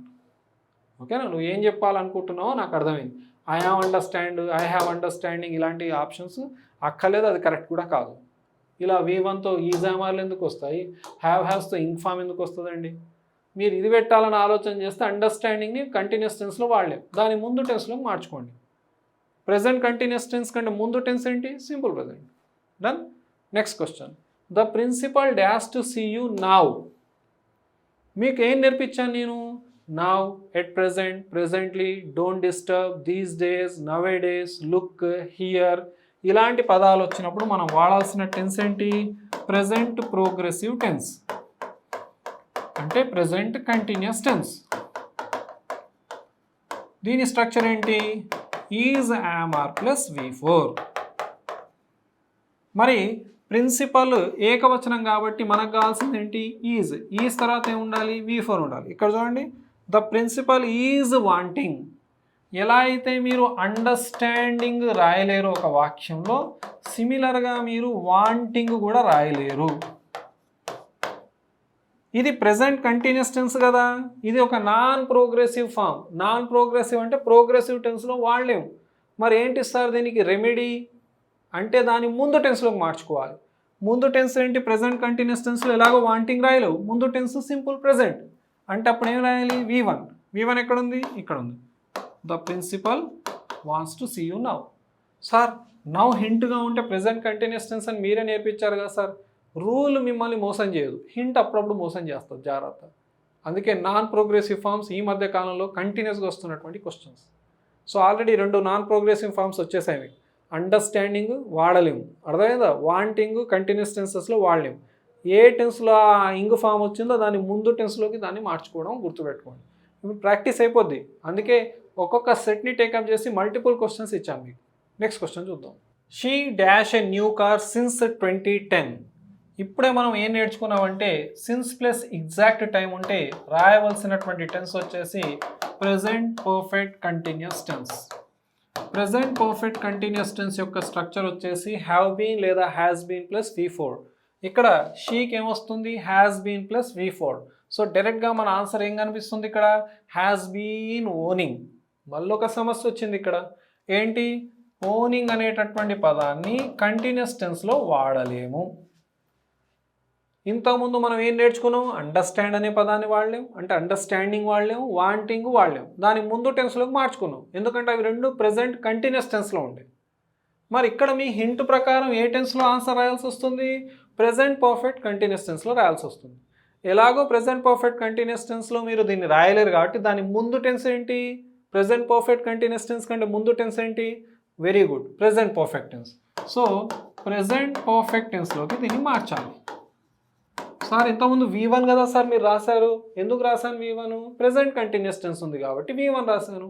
ఓకేనా? నువ్వు ఏం చెప్పాలనుకుంటున్నావో నాకు అర్థమైంది. I have understand, I have understanding ఇలాంటి ఆప్షన్స్ అక్కర్లేదు, అది కరెక్ట్ కూడా కాదు. ఇలా V1తో ఈజామార్లు ఎందుకు వస్తాయి? హ్యావ్స్తో ఇంగ్ ఫామ్ ఎందుకు వస్తుందండి? మీరు ఇది పెట్టాలని ఆలోచన చేస్తే అండర్స్టాండింగ్ని కంటిన్యూస్ టెన్స్లో వాడలేం, దాని ముందు టెన్స్లో మార్చుకోండి. ప్రెజెంట్ కంటిన్యూస్ టెన్స్ కంటే ముందు టెన్స్ ఏంటి? Simple present. Done. Next question. The principal dash to see you now. మీకు ఏం నేర్పించాను నేను? Now, at present, presently, don't disturb, these days, nowadays, look, here ఇలాంటి పదాలు వచ్చినప్పుడు మనం వాడాల్సిన టెన్స్ ఏంటి? ప్రెజెంట్ ప్రోగ్రెసివ్ టెన్స్ అంటే ప్రెజెంట్ కంటిన్యూస్ టెన్స్. దీని స్ట్రక్చర్ ఏంటి? Is, am, are plus V4. మరి ప్రిన్సిపల్ ఏకవచనం కాబట్టి మనకు కావాల్సింది ఏంటి? ఈజ్. ఈజ్ తర్వాత ఏమి ఉండాలి? V4 ఉండాలి. ఇక్కడ చూడండి, ద ప్రిన్సిపల్ ఈజ్ వాంటింగ్. ఎలా అయితే మీరు అండర్స్టాండింగ్ రాయలేరు ఒక వాక్యంలో, సిమిలర్గా మీరు వాంటింగ్ కూడా రాయలేరు. ఇది ప్రెజెంట్ కంటిన్యూస్ టెన్స్ కదా, ఇది ఒక non progressive form. Non progressive అంటే ప్రోగ్రెసివ్ టెన్స్లో వాడలేము. మరి ఏంటి ఇస్తారు దీనికి రెమెడీ అంటే, దాని ముందు టెన్స్లోకి మార్చుకోవాలి. ముందు టెన్స్ ఏంటి? ప్రెజెంట్ కంటిన్యూస్ టెన్స్లో ఎలాగో వాంటింగ్ రాయలేవు, ముందు టెన్స్ సింపుల్ ప్రెజెంట్ అంటే అప్పుడు ఏం రాయాలి? V1. V1 ఎక్కడ ఉంది? ఇక్కడ ఉంది. The principal wants to see you now. Sir now హింట్గా ఉంటే ప్రెజెంట్ కంటిన్యూస్ టెన్స్ అని మీరే నేర్పించారు కదా సార్. రూల్ మిమ్మల్ని మోసం చేయదు, హింట్ అప్పుడప్పుడు మోసం చేస్తుంది, జాగ్రత్త. అందుకే నాన్ ప్రోగ్రెసివ్ ఫామ్స్ ఈ మధ్య కాలంలో కంటిన్యూస్గా వస్తున్నటువంటి questions. So already 2 non progressive forms వచ్చేసాయి. అండర్స్టాండింగ్ వాడలేము, అర్థమైందా? Wanting continuous టెన్సెస్లో వాడలేము. ఏ టెన్స్లో ఆ ఇంగ్ ఫామ్ వచ్చిందో దాని ముందు టెన్స్లోకి దాన్ని మార్చుకోవడం గుర్తుపెట్టుకోండి. ఇప్పుడు ప్రాక్టీస్ అయిపోద్ది. అందుకే ఒక్కొక్క సెట్ని టేకప్ చేసి మల్టిపుల్ క్వశ్చన్స్ ఇచ్చాను మీకు. నెక్స్ట్ క్వశ్చన్ చూద్దాం. She dash a new car since 2010. ఇప్పుడే మనం ఏం నేర్చుకున్నామంటే, సిన్స్ ప్లస్ ఎగ్జాక్ట్ టైం ఉంటే రాయవలసినటువంటి టెన్స్ వచ్చేసి present perfect continuous tense. Present perfect continuous tense యొక్క స్ట్రక్చర్ వచ్చేసి హ్యావ్ బీన్ లేదా హ్యాస్ బీన్ ప్లస్ V4. ఇక్కడ షీకి ఏమొస్తుంది? Has been plus V4. So డైరెక్ట్గా మన ఆన్సర్ ఏం కనిపిస్తుంది? ఇక్కడ హ్యాస్ బీన్ ఓనింగ్. మళ్ళీ ఒక సమస్య వచ్చింది ఇక్కడ. ఏంటి? ఓనింగ్ అనేటటువంటి పదాన్ని కంటిన్యూస్ టెన్స్లో వాడలేము. ఇంతకుముందు మనం ఏం నేర్చుకున్నాం? అండర్స్టాండ్ అనే పదాన్ని వాడలేం, అంటే అండర్స్టాండింగ్ వాడలేం, వాంటింగ్ వాడలేం. దాని ముందు టెన్స్లోకి మార్చుకున్నాం, ఎందుకంటే అవి రెండు ప్రెజెంట్ కంటిన్యూస్ టెన్స్లో ఉంటాయి. మరి ఇక్కడ మీ హింట్ ప్రకారం ఏ టెన్స్లో ఆన్సర్ రాయాల్సి వస్తుంది? ప్రెజెంట్ పర్ఫెక్ట్ కంటిన్యూస్ టెన్స్లో రాయాల్సి వస్తుంది. ఎలాగో ప్రెజెంట్ పర్ఫెక్ట్ కంటిన్యూస్ టెన్స్లో మీరు దీన్ని రాయలేరు కాబట్టి దాని ముందు టెన్స్ ఏంటి? ప్రెజెంట్ పర్ఫెక్ట్ కంటిన్యూస్ టెన్స్ కంటే ముందు టెన్స్ ఏంటి? Very good, present perfect tense. So present perfect టెన్స్లోకి దీన్ని మార్చాలి. సార్ ఇంతకుముందు V1 కదా సార్ మీరు రాశారు, ఎందుకు రాశాను V1? ప్రెజెంట్ కంటిన్యూస్ టెన్స్ ఉంది కాబట్టి V1 రాశాను.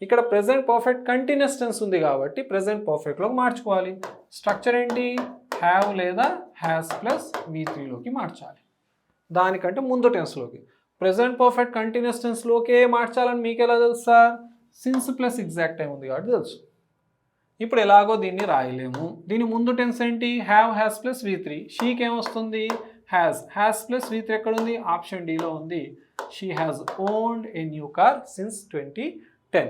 ఇక్కడ ప్రెజెంట్ పర్ఫెక్ట్ కంటిన్యూస్ టెన్స్ ఉంది కాబట్టి ప్రెజెంట్ పర్ఫెక్ట్లోకి మార్చుకోవాలి. స్ట్రక్చర్ ఏంటి? హ్యావ్ లేదా హ్యాస్ ప్లస్ V3లోకి మార్చాలి, దానికంటే ముందు టెన్స్లోకి. ప్రెజెంట్ పర్ఫెక్ట్ కంటిన్యూస్ టెన్స్లోకే మార్చాలని మీకు ఎలా తెలుసు sir? Since plus exact time ఉంది కాబట్టి తెలుసు. ఇప్పుడు ఎలాగో దీన్ని రాయలేము. దీని ముందు టెన్స్ ఏంటి? Have has plus V3. షీకి ఏమొస్తుంది? హ్యాస్ ప్లస్ V3 ఎక్కడుంది? ఆప్షన్ డీలో ఉంది. She has owned a new car since 2010.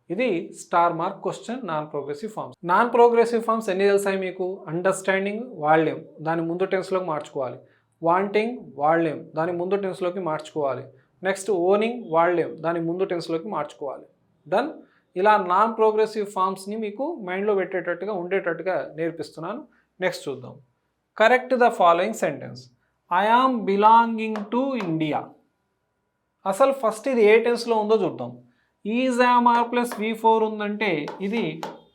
ఇది star mark question, non progressive forms. Non progressive forms ఎన్ని తెలుసాయి మీకు? అండర్స్టాండింగ్ వాడలేం, దాని ముందు టెన్స్లోకి మార్చుకోవాలి. వాంటింగ్ వాడలేం, దాని ముందు టెన్స్లోకి మార్చుకోవాలి. నెక్స్ట్ ఓనింగ్ వాడలేం, దాని ముందు టెన్స్లోకి మార్చుకోవాలి. డన్. ఇలా నాన్ ప్రోగ్రెసివ్ ఫార్మ్స్ని మీకు మైండ్లో పెట్టేటట్టుగా ఉండేటట్టుగా నేర్పిస్తున్నాను. నెక్స్ట్ చూద్దాం. Correct the following sentence. I am belonging to India. అసలు ఫస్ట్ ఇది ఏ టెన్స్లో ఉందో చూద్దాం. Is am are plus V4 ఉందంటే ఇది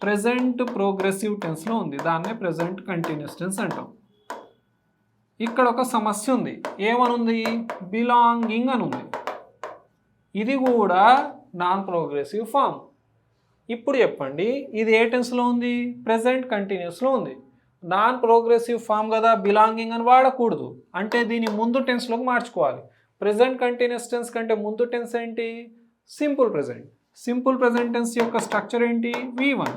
ప్రెజెంట్ ప్రోగ్రెసివ్ టెన్స్లో ఉంది, దాన్నే ప్రెజెంట్ కంటిన్యూస్ టెన్స్ అంటాం. ఇక్కడ ఒక సమస్య ఉంది. ఏమనుంది? బిలాంగింగ్ అని ఉంది. ఇది కూడా నాన్ ప్రోగ్రెసివ్ ఫామ్. ఇప్పుడు చెప్పండి, ఇది ఏ టెన్స్లో ఉంది? ప్రెజెంట్ కంటిన్యూస్లో ఉంది. నాన్ ప్రోగ్రెసివ్ ఫామ్ కదా, బిలాంగింగ్ అని వాడకూడదు, అంటే దీని ముందు టెన్స్లోకి మార్చుకోవాలి. ప్రెజెంట్ కంటిన్యూస్ టెన్స్ కంటే ముందు టెన్స్ ఏంటి? Simple present. Simple present tense యొక్క స్ట్రక్చర్ ఏంటి? V1.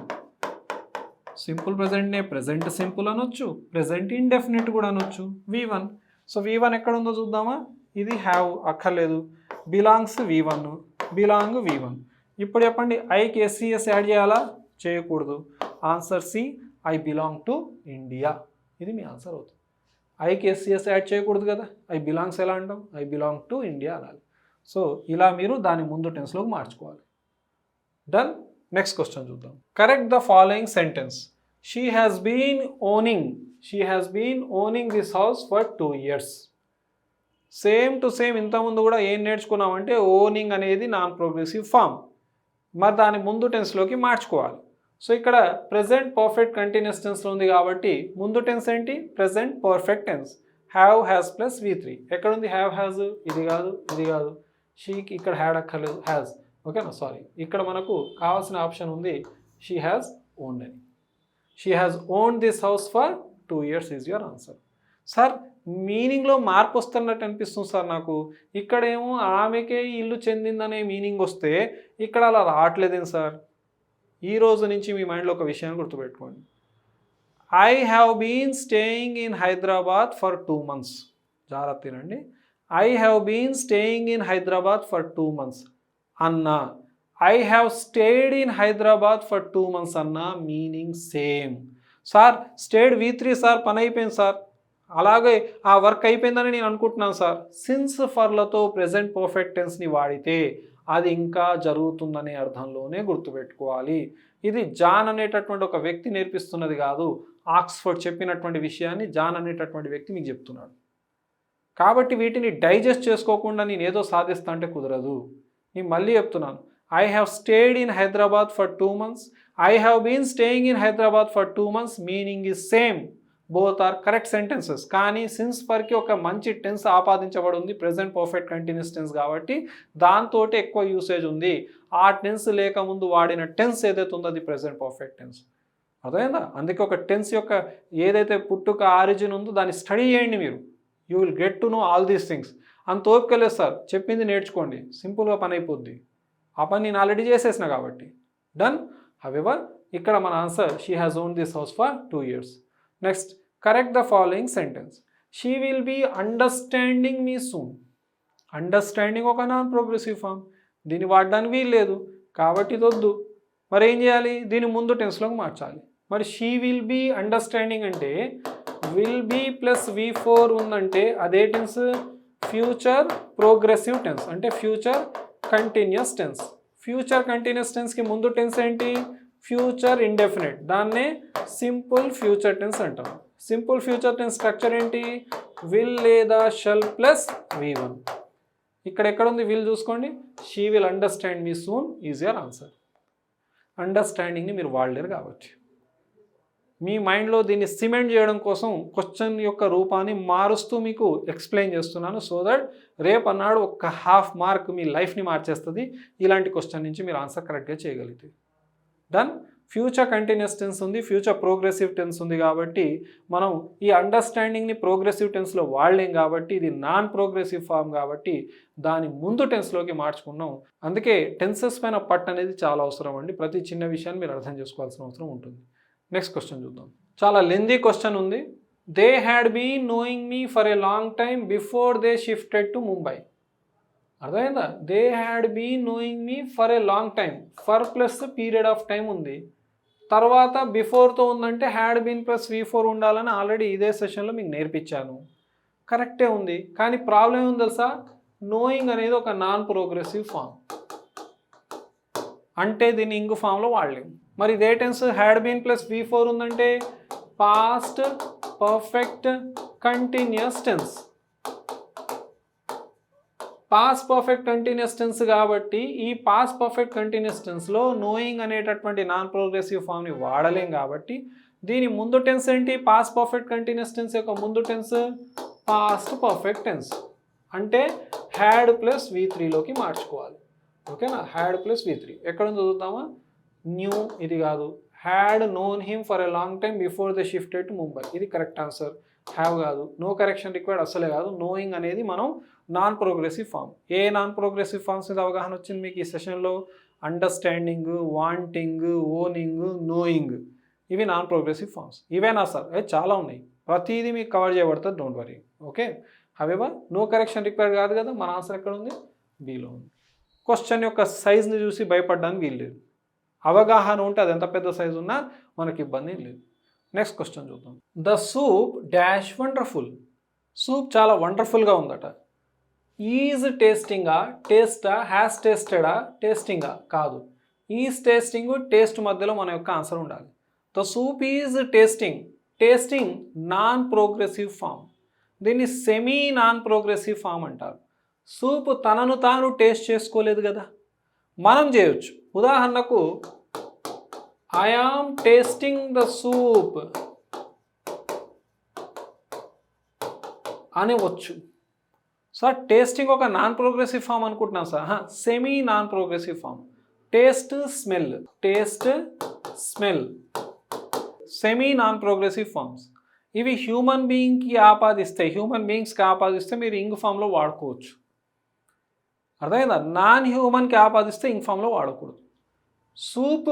సింపుల్ ప్రెజెంట్నే ప్రెజెంట్ సింపుల్ అనొచ్చు, ప్రెజెంట్ ఇండెఫినిట్ కూడా అనొచ్చు. V1. సో V1 ఎక్కడ ఉందో చూద్దామా? ఇది హ్యావ్ అక్కర్లేదు, బిలాంగ్స్ V1, బిలాంగ్ V1. ఇప్పుడు చెప్పండి, ఐకి SES యాడ్ చేయాలా? చేయకూడదు. Answer C, I belong to India. ఇది మీ ఆన్సర్ అవుతుంది. ఐకి SES యాడ్ చేయకూడదు కదా, ఐ బిలాంగ్స్ ఎలా అంటాం? ఐ బిలాంగ్ టు ఇండియా అనాలి. సో ఇలా మీరు దాని ముందు టెన్స్లోకి మార్చుకోవాలి. డన్. నెక్స్ట్ క్వశ్చన్ చూద్దాం. Correct the following sentence. She has been owning this house for 2 years. Same to same ఇంతకుముందు కూడా ఏం నేర్చుకున్నామంటే ఓనింగ్ అనేది నాన్ ప్రోగ్రెసివ్ ఫామ్, మరి దాని ముందు టెన్స్లోకి మార్చుకోవాలి. సో ఇక్కడ ప్రెజెంట్ పర్ఫెక్ట్ కంటిన్యూస్ టెన్స్లో ఉంది కాబట్టి ముందు టెన్స్ ఏంటి? Present perfect tense. Have has plus V3. ఎక్కడుంది హ్యావ్ హ్యాజ్? ఇది కాదు, ఇది కాదు. షీకి ఇక్కడ హ్యాడ్ అక్కర్లేదు, హ్యాజ్. ఓకేనా? సారీ, ఇక్కడ మనకు కావాల్సిన ఆప్షన్ ఉంది షీ హ్యాజ్ ఓన్డ్ అని. She has owned this house for 2 years is your answer. Sir మీనింగ్లో మార్పు వస్తున్నట్టు అనిపిస్తుంది సార్ నాకు. ఇక్కడేమో ఆమెకే ఇల్లు చెందిందనే మీనింగ్ వస్తే ఇక్కడ అలా రావట్లేదేం సార్? ఈ రోజు నుంచి మీ మైండ్లో ఒక విషయాన్ని గుర్తుపెట్టుకోండి. I have been staying in Hyderabad for 2 months. జాగ్రత్త తినండి. I have been staying in Hyderabad for 2 months అన్నా, I have stayed in Hyderabad for 2 months అన్నా meaning same. Sir stayed V3 sir, పని అయిపోయింది సార్, అలాగే ఆ వర్క్ అయిపోయిందని నేను అనుకుంటున్నాను సార్. సిన్స్ ఫర్లతో ప్రెజెంట్ పర్ఫెక్ట్ టెన్స్ని వాడితే అది ఇంకా జరుగుతుందనే అర్థంలోనే గుర్తుపెట్టుకోవాలి. ఇది జాన్ అనేటటువంటి ఒక వ్యక్తి నేర్పిస్తున్నది కాదు, ఆక్స్ఫర్డ్ చెప్పినటువంటి విషయాన్ని జాన్ అనేటటువంటి వ్యక్తి మీకు చెప్తున్నాడు. కాబట్టి వీటిని డైజెస్ట్ చేసుకోకుండా నేను ఏదో సాధిస్తా అంటే కుదరదు. నేను మళ్ళీ చెప్తున్నాను, I have stayed in Hyderabad for 2 months, I have been staying in Hyderabad for 2 months, meaning is same, both are correct sentences. కానీ సిన్స్ ఫర్కి ఒక మంచి టెన్స్ ఆపాదించబడి ఉంది, ప్రెజెంట్ పర్ఫెక్ట్ కంటిన్యూస్ టెన్స్ కాబట్టి దాంతో ఎక్కువ యూసేజ్ ఉంది. ఆ టెన్స్ లేకముందు వాడిన టెన్స్ ఏదైతే ఉందో అది ప్రెజెంట్ పర్ఫెక్ట్ టెన్స్. అర్థమైందా? అందుకే ఒక టెన్స్ యొక్క ఏదైతే పుట్టుక ఆరిజిన్ ఉందో దాన్ని స్టడీ చేయండి మీరు. You will get to know all these things. అంత ఓపిక లేదు సార్, చెప్పింది నేర్చుకోండి, సింపుల్గా పని అయిపోద్ది. ఆ పని నేను ఆల్రెడీ చేసేసిన కాబట్టి. డన్. హవెవర్ ఇక్కడ మన answer she has owned this house for 2 years. Next, correct the following sentence. She will be understanding me soon. Understanding ఒక నాన్ ప్రోగ్రెసివ్ ఫామ్, దీన్ని వాడడానికి వీలు లేదు కాబట్టి వద్దు. మరి ఏం చేయాలి? దీని ముందు టెన్స్లోకి మార్చాలి. మరి షీ విల్ బీ అండర్స్టాండింగ్ అంటే విల్ బీ ప్లస్ V4 ఉందంటే అదే టెన్స్ ఫ్యూచర్ ప్రోగ్రెసివ్ టెన్స్, అంటే future continuous tense. Future continuous టెన్స్కి ముందు టెన్స్ ఏంటి? ఫ్యూచర్ ఇండెఫినిట్, దాన్నే సింపుల్ ఫ్యూచర్ టెన్స్ అంటాం. సింపుల్ ఫ్యూచర్ టెన్స్ స్ట్రక్చర్ ఏంటి? విల్ లేదా షల్ ప్లస్ V1. ఇక్కడ ఎక్కడ ఉంది విల్ చూసుకోండి. She will understand me soon is your answer. అండర్స్టాండింగ్ని మీరు వాడలేరు కాబట్టి మీ మైండ్లో దీన్ని సిమెంట్ చేయడం కోసం క్వశ్చన్ యొక్క రూపాన్ని మారుస్తూ మీకు ఎక్స్ప్లెయిన్ చేస్తున్నాను, సో దట్ రేపు అన్నాడు ఒక హాఫ్ మార్క్ మీ లైఫ్ని మార్చేస్తుంది ఇలాంటి క్వశ్చన్ నుంచి మీరు ఆన్సర్ కరెక్ట్గా చేయగలిగితే. డన్. ఫ్యూచర్ కంటిన్యూస్ టెన్స్ ఉంది, ఫ్యూచర్ ప్రోగ్రెసివ్ టెన్స్ ఉంది కాబట్టి మనం ఈ అండర్స్టాండింగ్ని ప్రోగ్రెసివ్ టెన్స్లో వాడలేం కాబట్టి ఇది నాన్ ప్రోగ్రెసివ్ ఫామ్ కాబట్టి దాని ముందు టెన్స్లోకి మార్చుకున్నాం. అందుకే టెన్సెస్ పైన పట్టు అనేది చాలా అవసరం అండి. ప్రతి చిన్న విషయాన్ని మీరు అర్థం చేసుకోవాల్సిన అవసరం ఉంటుంది. నెక్స్ట్ క్వశ్చన్ చూద్దాం. చాలా లెందీ క్వశ్చన్ ఉంది. They had been knowing me for a long time before they shifted to Mumbai. అర్థమైందా? They had been knowing me for a long time, for plus period of time ఉంది, తర్వాత బిఫోర్తో ఉందంటే had been plus V4 ఉండాలని already ఇదే సెషన్లో మీకు నేర్పించాను. కరెక్టే ఉంది, కానీ ప్రాబ్లం ఏముంది తెలుసా? నోయింగ్ అనేది ఒక నాన్ ప్రోగ్రెసివ్ ఫామ్, అంటే దీన్ని ఇంగు ఫామ్లో వాడలేము. మరి ఇదే tense had been plus V4 ఉందంటే past perfect continuous tense. Past perfect continuous tense కాబట్టి ఈ పాస్ట్ పర్ఫెక్ట్ కంటిన్యూస్ టెన్స్లో నోయింగ్ అనేటటువంటి నాన్ ప్రోగ్రెసివ్ ఫామ్ని వాడలేం కాబట్టి దీని ముందు టెన్స్ ఏంటి? పాస్ట్ పర్ఫెక్ట్ కంటిన్యూస్ టెన్స్ యొక్క ముందు టెన్స్ పాస్ట్ పర్ఫెక్ట్ టెన్స్, అంటే హ్యాడ్ ప్లస్ V3లోకి మార్చుకోవాలి. ఓకేనా? హ్యాడ్ ప్లస్ V3 ఎక్కడ చదువుతామా? న్యూ ఇది కాదు. Had known him for a long time before the shifted to Mumbai, ఇది కరెక్ట్ ఆన్సర్. హ్యావ్ కాదు, నో కరెక్షన్ రిక్వైర్డ్ అసలే కాదు. నోయింగ్ అనేది మనం నాన్ ప్రోగ్రెసివ్ ఫామ్. ఏ నాన్ ప్రోగ్రెసివ్ ఫామ్స్ మీద అవగాహన వచ్చింది మీకు ఈ సెషన్లో? అండర్స్టాండింగ్, వాంటింగ్, ఓనింగ్, నోయింగ్, ఇవి నాన్ ప్రోగ్రెసివ్ ఫామ్స్. ఇవేనా సార్? అవి చాలా ఉన్నాయి, ప్రతిదీ మీకు కవర్ చేయబడుతుంది, don't worry. Okay. However no correction required కాదు కదా, మన ఆన్సర్ ఎక్కడ ఉంది? బిలో ఉంది. క్వశ్చన్ యొక్క సైజ్ని చూసి భయపడడానికి వీల్లేదు. అవగాహన ఉంటే అది ఎంత పెద్ద సైజు ఉన్నా మనకి ఇబ్బంది లేదు. నెక్స్ట్ క్వశ్చన్ చూద్దాం. The soup dash wonderful. Soup చాలా వండర్ఫుల్గా ఉందట. ఈజ్ టేస్టింగా, టేస్టా, హ్యాస్ టేస్టెడా, టేస్టింగా? కాదు. ఈజ్ టేస్టింగ్, టేస్ట్ మధ్యలో మన యొక్క ఆన్సర్ ఉండాలి. The soup is tasting. Tasting non progressive form, దీన్ని సెమీ నాన్ ప్రోగ్రెసివ్ ఫామ్ అంటారు. సూప్ తనను తాను టేస్ట్ చేసుకోలేదు కదా, మనం చేయొచ్చు. ఉదాహరణకు I am tasting the soup అనేవచ్చు. సార్ టేస్టింగ్ ఒక నాన్ ప్రోగ్రెసివ్ ఫామ్ అనుకుంటున్నాం sir. Semi non progressive form. Taste smell, taste smell semi non progressive forms. ఇవి హ్యూమన్ బీయింగ్కి ఆపాదిస్తే, హ్యూమన్ బీయింగ్స్కి ఆపాదిస్తే మీరు ఇంగ్ ఫామ్లో వాడుకోవచ్చు. అర్థమైందా? నాన్ హ్యూమన్కి ఆపాదిస్తే ఇంగ్ ఫామ్లో వాడకూడదు. సూప్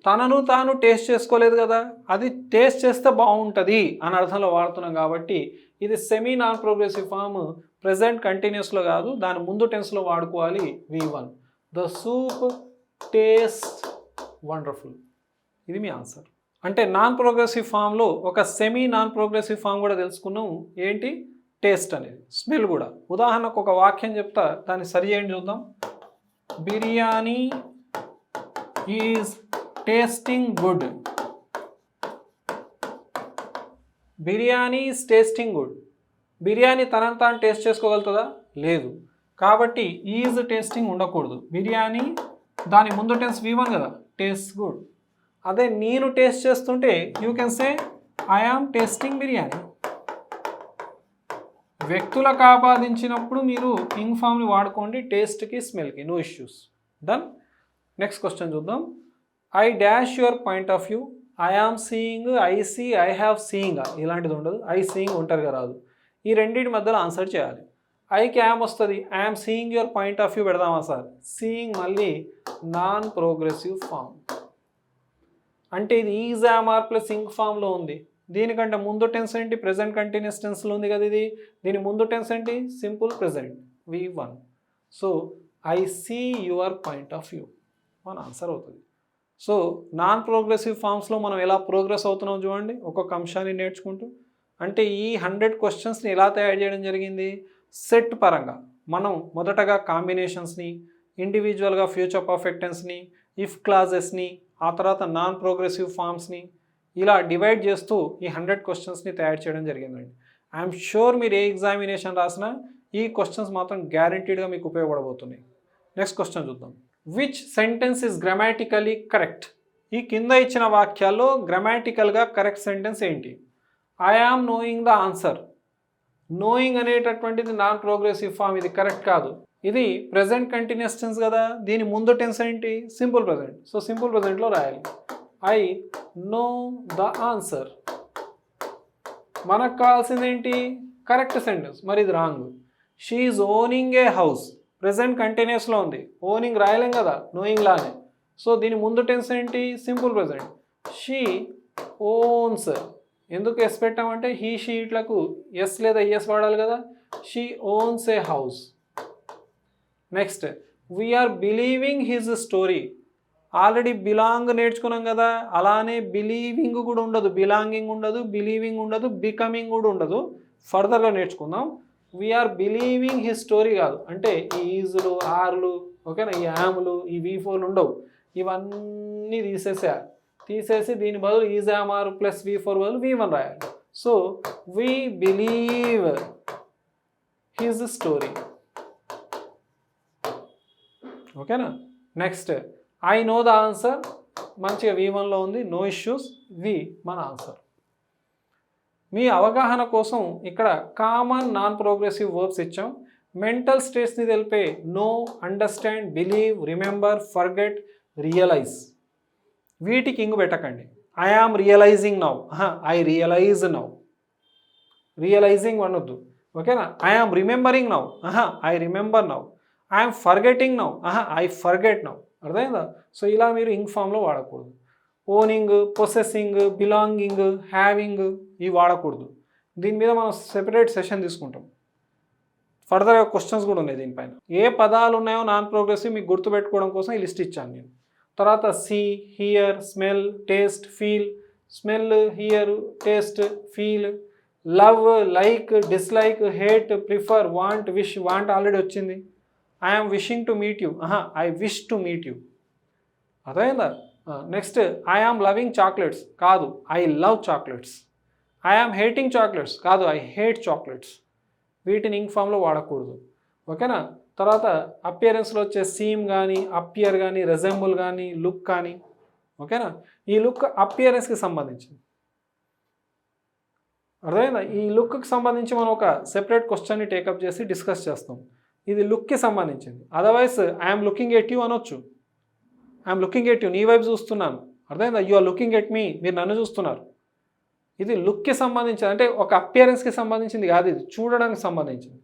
తనను తాను టేస్ట్ చేసుకోలేదు కదా, అది టేస్ట్ చేస్తే బాగుంటుంది అని అర్థంలో వాడుతున్నాం కాబట్టి ఇది semi non progressive form. Present కంటిన్యూస్లో కాదు, దాని ముందు టెన్స్లో వాడుకోవాలి. V1. The soup taste wonderful, ఇది మీ ఆన్సర్. అంటే నాన్ ప్రోగ్రెసివ్ ఫామ్లో ఒక సెమీ నాన్ ప్రోగ్రెసివ్ ఫామ్ కూడా తెలుసుకున్నాం. ఏంటి? టేస్ట్ అనేది, స్మెల్ కూడా. ఉదాహరణకు ఒక వాక్యం చెప్తా, దాన్ని సరి చేయండి చూద్దాం. Biryani is tasting good. Biryani is tasting good. Biryani తనను తాను టేస్ట్ చేసుకోగలుగుతుందా? లేదు. కాబట్టి ఈజ్ టేస్టింగ్ ఉండకూడదు. బిర్యానీ దాని ముందు టెన్స్ V1 కదా, టేస్ట్ గుడ్. అదే నేను టేస్ట్ చేస్తుంటే you can say I am tasting biryani. వ్యక్తులకు ఆపాదించినప్పుడు మీరు ఇంగ్ ఫామ్ని వాడుకోండి, టేస్ట్కి స్మెల్కి, no issues. Done. Next question చూద్దాం. I dash your point of view. I am seeing, I see, I have seeing, ఇలాంటిది ఉండదు. ఐ సీయింగ్ ఒంటరిగా రాదు. ఈ రెండింటి మధ్యలో ఆన్సర్ చేయాలి. ఐకి యామ్ వస్తుంది, I'm seeing your point of view పెడదామా సార్? సీయింగ్ మళ్ళీ నాన్ ప్రోగ్రెసివ్ ఫామ్, అంటే ఇది is am are plus ing ఫామ్లో ఉంది. దీనికంటే ముందు టెన్స్ ఏంటి? ప్రెజెంట్ కంటిన్యూస్ టెన్స్లో ఉంది కదా ఇది. దీని ముందు టెన్స్ ఏంటి? Simple present, V1. So I see your point of view మన ఆన్సర్ అవుతుంది. సో నాన్ ప్రోగ్రెసివ్ ఫామ్స్లో మనం ఎలా ప్రోగ్రెస్ అవుతున్నాం చూడండి, ఒక్కొక్క అంశాన్ని నేర్చుకుంటూ. అంటే ఈ 100 క్వశ్చన్స్ని ఎలా తయారు చేయడం జరిగింది? సెట్ పరంగా మనం మొదటగా కాంబినేషన్స్ని, ఇండివిజువల్గా ఫ్యూచర్ పర్ఫెక్ట్ టెన్స్ని, ఇఫ్ క్లాజెస్ని, ఆ తర్వాత నాన్ ప్రోగ్రెసివ్ ఫార్మ్స్ని ఇలా డివైడ్ చేస్తూ ఈ 100 క్వశ్చన్స్ని తయారు చేయడం జరిగిందండి. ఐఎమ్ షూర్ మీరు ఏ ఎగ్జామినేషన్ రాసినా ఈ క్వశ్చన్స్ మాత్రం గ్యారంటీడ్గా మీకు ఉపయోగపడబోతున్నాయి. నెక్స్ట్ క్వశ్చన్ చూద్దాం. Which sentence is grammatically correct? ఈ కింద ఇచ్చిన వాక్యాల్లో గ్రామాటికల్గా కరెక్ట్ సెంటెన్స్ ఏంటి? I am knowing the answer. Knowing అనేటటువంటిది నాన్ ప్రోగ్రెసివ్ ఫామ్, ఇది కరెక్ట్ కాదు. ఇది ప్రెజెంట్ కంటిన్యూస్ టెన్స్ కదా, దీని ముందు టెన్స్ ఏంటి? Simple present. So simple present రాయాలి ఐ నో ద ఆన్సర్. మనకు కావాల్సింది ఏంటి? Correct sentence. మరి ఇది wrong. She is owning a house. Present కంటిన్యూస్లో ఉంది, ఓనింగ్ రాయలేం కదా నోయింగ్ లానే. సో దీని ముందు టెన్స్ ఏంటి? Simple present. She owns. ఎందుకు ఎస్ పెట్టామంటే హీ షీ ఇట్లకు ఎస్ లేదా ఎస్ వాడాలి కదా. She owns a house. Next, we are believing his story. Already belong నేర్చుకున్నాం కదా, అలానే బిలీవింగ్ కూడా ఉండదు, బిలాంగింగ్ ఉండదు, బిలీవింగ్ ఉండదు, బికమింగ్ కూడా ఉండదు. ఫర్దర్గా నేర్చుకుందాం. వీఆర్ బిలీవింగ్ హిజ్ స్టోరీ కాదు, అంటే ఈ ఈజులు ఆర్లు ఓకేనా, ఈ యామ్లు ఈ V4లు ఉండవు. ఇవన్నీ తీసేసి దీని బదులు is am are plus V4 బదులు V1 రాయాలి. So we believe his story. ఓకేనా. Next, I know the answer. మంచిగా V1లో ఉంది, నో ఇష్యూస్. వి మన ఆన్సర్. మీ అవగాహన కోసం ఇక్కడ కామన్ నాన్ ప్రోగ్రెసివ్ వర్బ్స్ ఇచ్చాం. మెంటల్ స్టేట్స్ని తెలిపే know, understand, believe, remember, forget, realise. వీటికి ఇంగు పెట్టకండి. I am realising now, I realise now. Realising అనొద్దు ఓకేనా. I am remembering now, I remember now. I am forgetting now, I forget now. అర్థమైందా? So ఇలా మీరు ing ఫామ్లో వాడకూడదు. Owning, possessing, belonging, having ఇవి వాడకూడదు. దీని మీద మనం సెపరేట్ సెషన్ తీసుకుంటాం. ఫర్దర్గా క్వశ్చన్స్ కూడా ఉన్నాయి దీనిపైన. ఏ పదాలు ఉన్నాయో నాన్ ప్రోగ్రెసివ్ మీకు గుర్తుపెట్టుకోవడం కోసం ఈ లిస్ట్ ఇచ్చాను నేను. తర్వాత see, hear, smell, taste, feel. Smell, hear, taste, feel. Love, like, dislike, hate, prefer, want, wish. Want already వచ్చింది. I am wishing to meet you, I wish to meet you. అర్థమైందా? Next, I am loving chocolates కాదు, I love chocolates. I am hating chocolates కాదు, I hate chocolates. వీటిని ing ఫామ్లో వాడకూడదు ఓకేనా. తర్వాత అపియరెన్స్లో వచ్చే సీమ్ కానీ, అపియర్ కానీ, రెజెంబుల్ కానీ, లుక్ కానీ ఓకేనా. ఈ లుక్ అపియరెన్స్కి సంబంధించింది. అర్థమైందా? ఈ లుక్కి సంబంధించి మనం ఒక సెపరేట్ క్వశ్చన్ని టేకప్ చేసి డిస్కస్ చేస్తాం. ఇది లుక్కి సంబంధించింది. Otherwise I'm looking at you అనొచ్చు. ఐఎమ్ లుకింగ్ ఎట్ యూ, నీ వైపు చూస్తున్నాను. అర్థమైందా? You are looking at me, మీరు నన్ను చూస్తున్నారు. ఇది లుక్కి సంబంధించింది, అంటే ఒక అపియరెన్స్కి సంబంధించింది కాదు, ఇది చూడడానికి సంబంధించింది.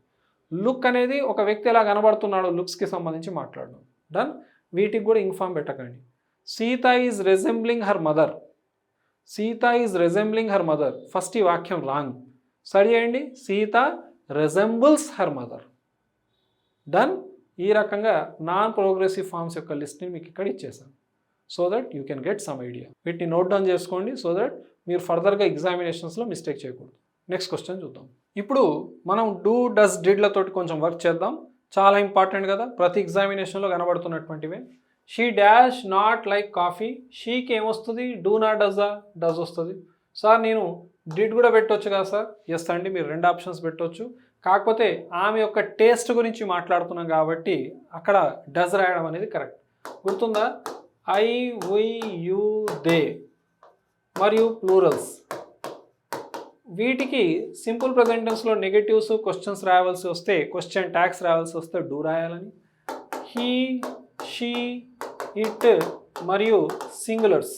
లుక్ అనేది ఒక వ్యక్తి ఎలా కనబడుతున్నాడో లుక్స్కి సంబంధించి మాట్లాడడం. డన్. వీటికి కూడా ఇన్ఫార్మ్ పెట్టకండి. Sita is resembling her mother. Sita is resembling her mother. First ఈ వాక్యం రాంగ్. స్టడీ చేయండి. Sita resembles her mother. Done. ఈ రకంగా నాన్ ప్రోగ్రెసివ్ ఫార్మ్స్ యొక్క లిస్ట్ని మీకు ఇక్కడ ఇచ్చేసాను. So that you can get some idea. వీటిని నోట్ డౌన్ చేసుకోండి సో దట్ మీరు ఫర్దర్గా ఎగ్జామినేషన్స్లో మిస్టేక్ చేయకూడదు. నెక్స్ట్ క్వశ్చన్ చూద్దాం. ఇప్పుడు మనం డూ, డస్, డిడ్లతోటి కొంచెం వర్క్ చేద్దాం. చాలా ఇంపార్టెంట్ కదా, ప్రతి ఎగ్జామినేషన్లో కనబడుతున్నటువంటివే. She dash not like coffee. షీకి ఏమొస్తుంది? డూ నాట్ డజా, డస్ వస్తుంది. సార్ నేను డిడ్ కూడా పెట్టవచ్చు కదా సార్? ఎస్ అండి, మీరు 2 ఆప్షన్స్ పెట్టవచ్చు. కాకపోతే ఆమె యొక్క టేస్ట్ గురించి మాట్లాడుతున్నాం కాబట్టి అక్కడ డస్ రాయడం అనేది కరెక్ట్. గుర్తుందా? ఐ, వి, యూ, దే మరియు ప్లూరల్స్. వీటికి సింపుల్ ప్రెజెంట్ టెన్స్లో నెగటివ్స్, క్వశ్చన్స్ రావాల్సి వస్తే, క్వశ్చన్ ట్యాగ్స్ రావాల్సి వస్తే డూ రాయాలని. హీ, షీ, ఇట్ మరియు సింగులర్స్.